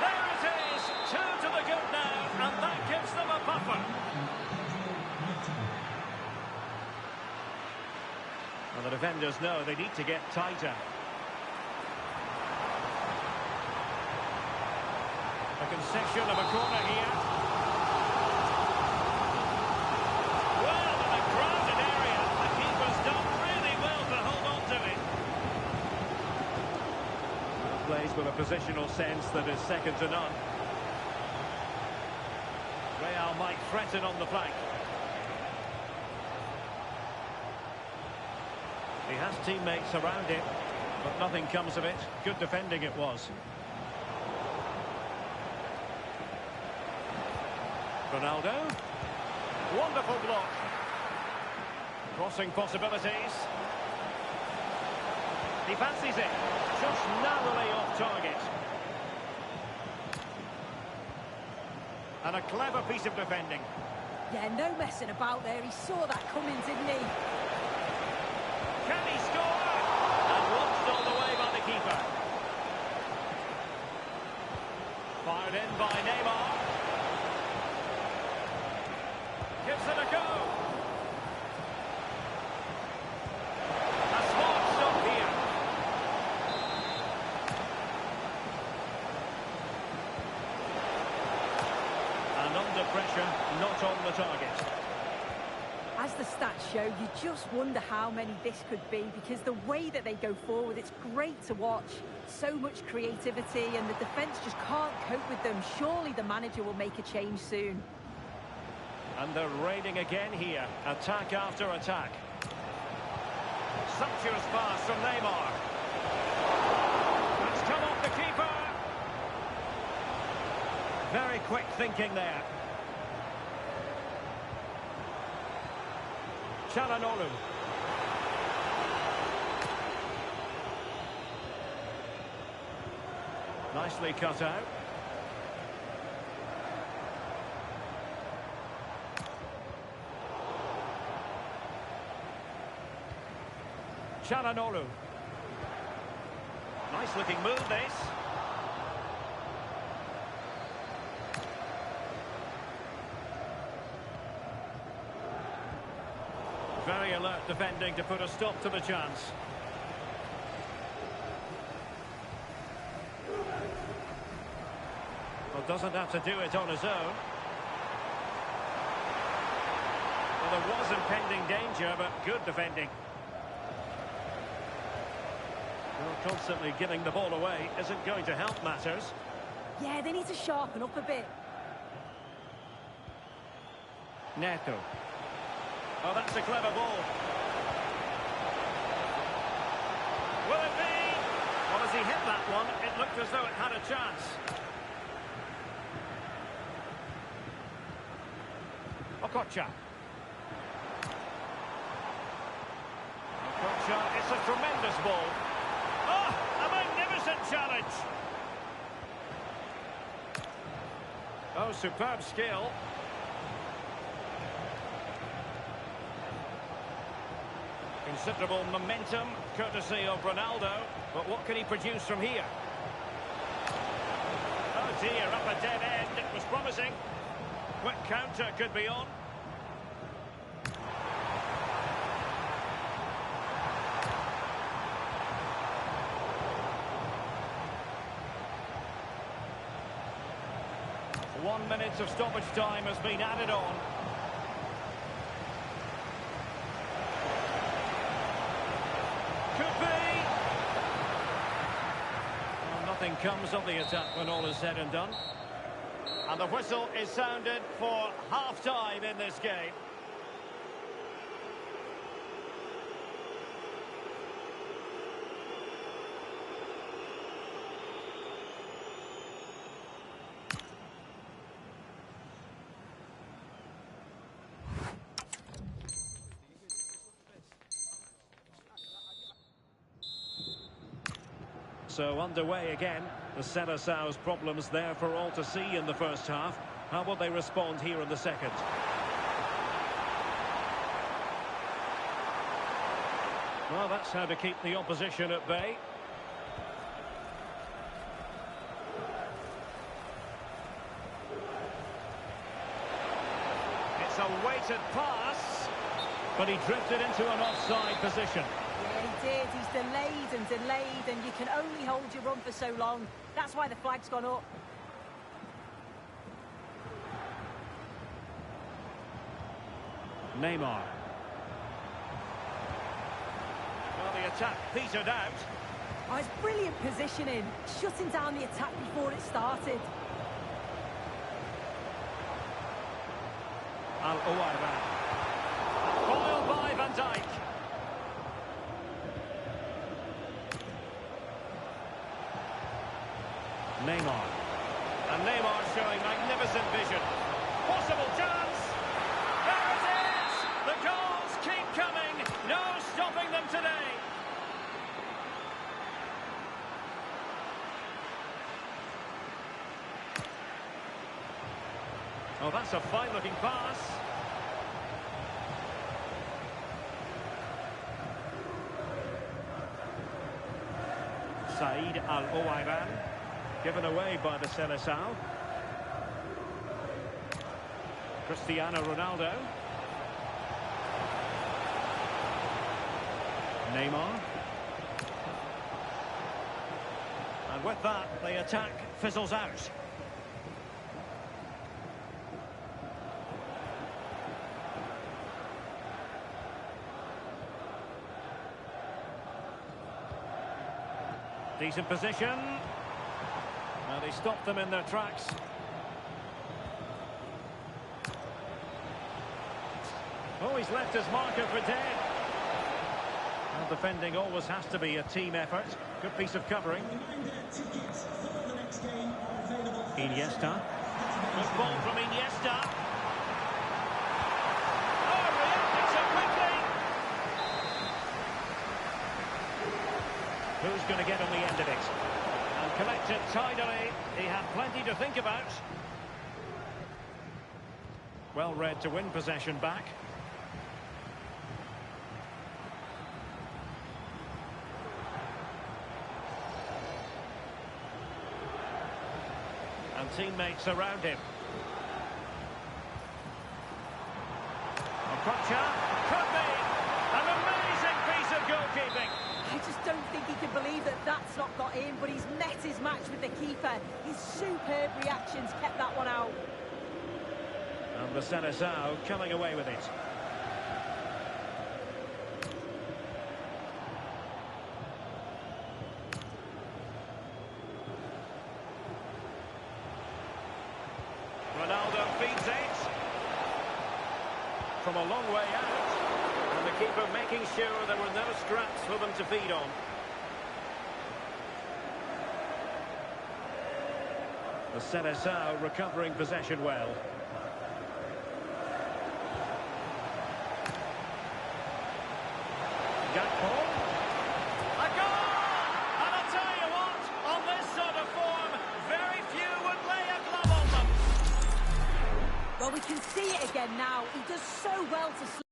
There it is. 2 to the good now, and that gives them a buffer. And the defenders know they need to get tighter. A concession of a corner here. Well, in a crowded area, the keeper's done really well to hold on to it. Plays with a positional sense that is second to none. Real might threaten on the flank. He has teammates around him, but nothing comes of it. Good defending it was. Ronaldo. Wonderful block. Crossing possibilities. He fancies it. Just narrowly off target. And a clever piece of defending. Yeah, no messing about there. He saw that coming, didn't he? Can he score? And watched all the way by the keeper. Fired in by Neymar. Gives it a go. A smart stop here. And under pressure, not on the target. As the stats show, you just wonder how many this could be, because the way that they go forward, it's great to watch. So much creativity, and the defence just can't cope with them. Surely the manager will make a change soon. And they're raining again here. Attack after attack. Sumptuous pass from Neymar. It's come off the keeper. Very quick thinking there. Çalhanoğlu. Nicely cut out. Çalhanoğlu. Nice looking move, this. Very alert defending to put a stop to the chance. Well, doesn't have to do it on his own. Well, there was impending danger, but good defending. Well, constantly giving the ball away isn't going to help matters. Yeah, they need to sharpen up a bit. Neto. Oh, that's a clever ball. Will it be? Well, as he hit that one, it looked as though it had a chance. Okocha. Okocha, it's a tremendous ball. Oh, a magnificent challenge. Oh, superb skill. Considerable momentum, courtesy of Ronaldo. But what can he produce from here? Oh dear, up a dead end. It was promising. Quick counter could be on. One minute of stoppage time has been added on. Could be. Well, nothing comes of the attack when all is said and done. And the whistle is sounded for half-time in this game. So underway again. The Seleção's problems there for all to see in the first half. How will they respond here in the second? Well, that's how to keep the opposition at bay. It's a weighted pass, but he drifted into an offside position. Yeah, he did. He's delayed, and you can only hold your run for so long. That's why the flag's gone up. Neymar. Well, the attack petered out. Oh, it's brilliant positioning, shutting down the attack before it started. Al-Ouaiban. Foiled by Van Dijk. Neymar. And Neymar showing magnificent vision. Possible chance. There it is! The goals keep coming. No stopping them today. Oh, that's a fine-looking pass. Said Al-Ouaiban. Given away by the Seleção. Cristiano Ronaldo. Neymar. And with that, the attack fizzles out. Decent position. Now they stopped them in their tracks. Oh, he's left his marker for dead. Well, defending always has to be a team effort. Good piece of covering. Iniesta. Good ball from Iniesta. Oh, reacted so quickly. Who's going to get on the end of it? And collect it tidily. He had plenty to think about. Well read to win possession back. And teammates around him. Okocha, could be an amazing piece of goalkeeping. I just don't think he can believe that that's not got in, but he's met his match with the keeper. His superb reactions kept that one out. And the Seleção coming away with it. Ronaldo feeds it. From a long way out. And the keeper making sure there were no scraps for them to feed on. The Seleção recovering possession well. Gakpo. A goal! And I'll tell you what, on this sort of form, very few would lay a glove on them. Well, we can see it again now. He does so well to...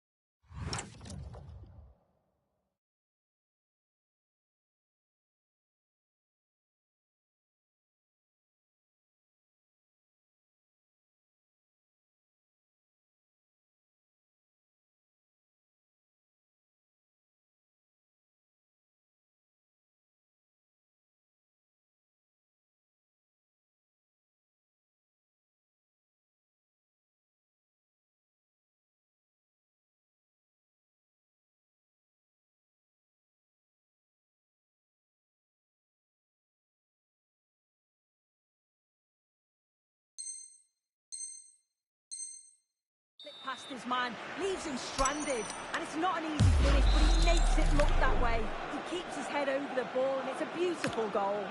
past his man, leaves him stranded, and it's not an easy finish, but he makes it look that way. He keeps his head over the ball, and it's a beautiful goal.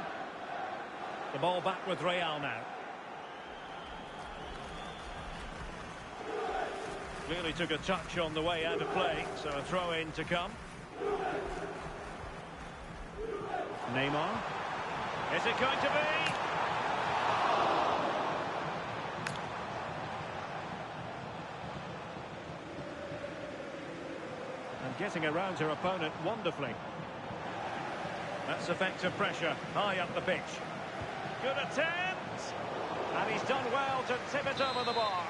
The ball back with Real now. Clearly took a touch on the way out of play, so a throw-in to come. Neymar. Is it going to be? And getting around her opponent wonderfully. That's effective pressure, high up the pitch. Good attempt! And he's done well to tip it over the bar.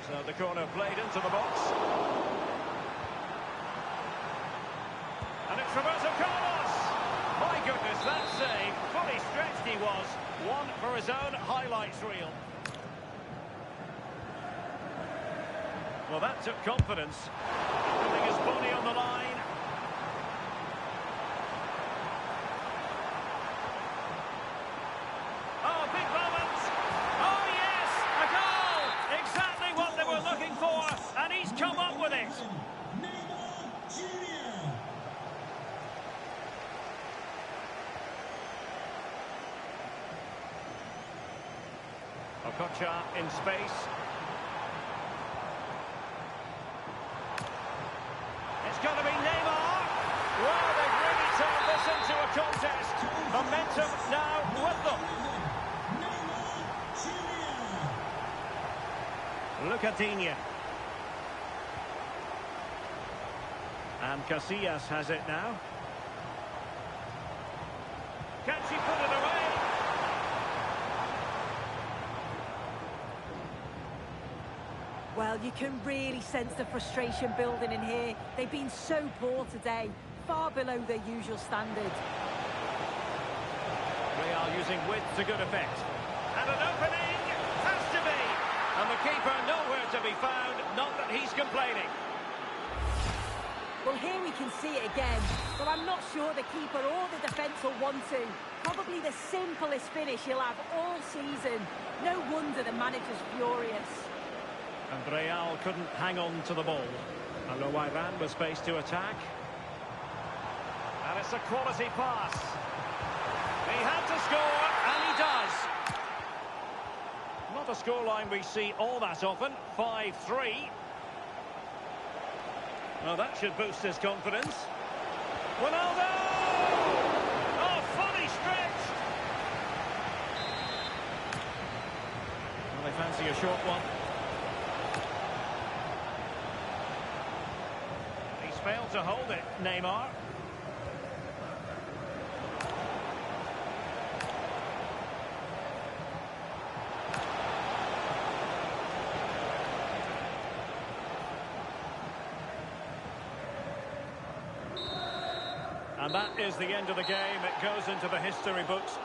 So the corner played into the box. And it's Roberto Carlos! My goodness, that save, fully stretched he was. One for his own highlights reel. Well, that took confidence. Putting his body on the line. Oh, big moment! Oh, yes! A goal! Exactly what they were looking for, and he's come up with it. Neymar Jr. Okocha in space. It's going to be Neymar. Well, they've really turned this into a contest. Momentum now with them. Neymar Jr. Lucadinha. And Casillas has it now. Can she put it away? Well, you can really sense the frustration building in here. They've been so poor today, far below their usual standard. Real using width to good effect. And an opening has to be. And the keeper nowhere to be found, not that he's complaining. Well, here we can see it again, but I'm not sure the keeper or the defence will want to. Probably the simplest finish he'll have all season. No wonder the manager's furious. And Real couldn't hang on to the ball. And Loairan was faced to attack. And it's a quality pass. He had to score, and he does. Not a scoreline we see all that often. 5-3. Well, that should boost his confidence. Ronaldo! Oh, fully stretched! Well, they fancy a short one. He's failed to hold it, Neymar. And that is the end of the game. It goes into the history books.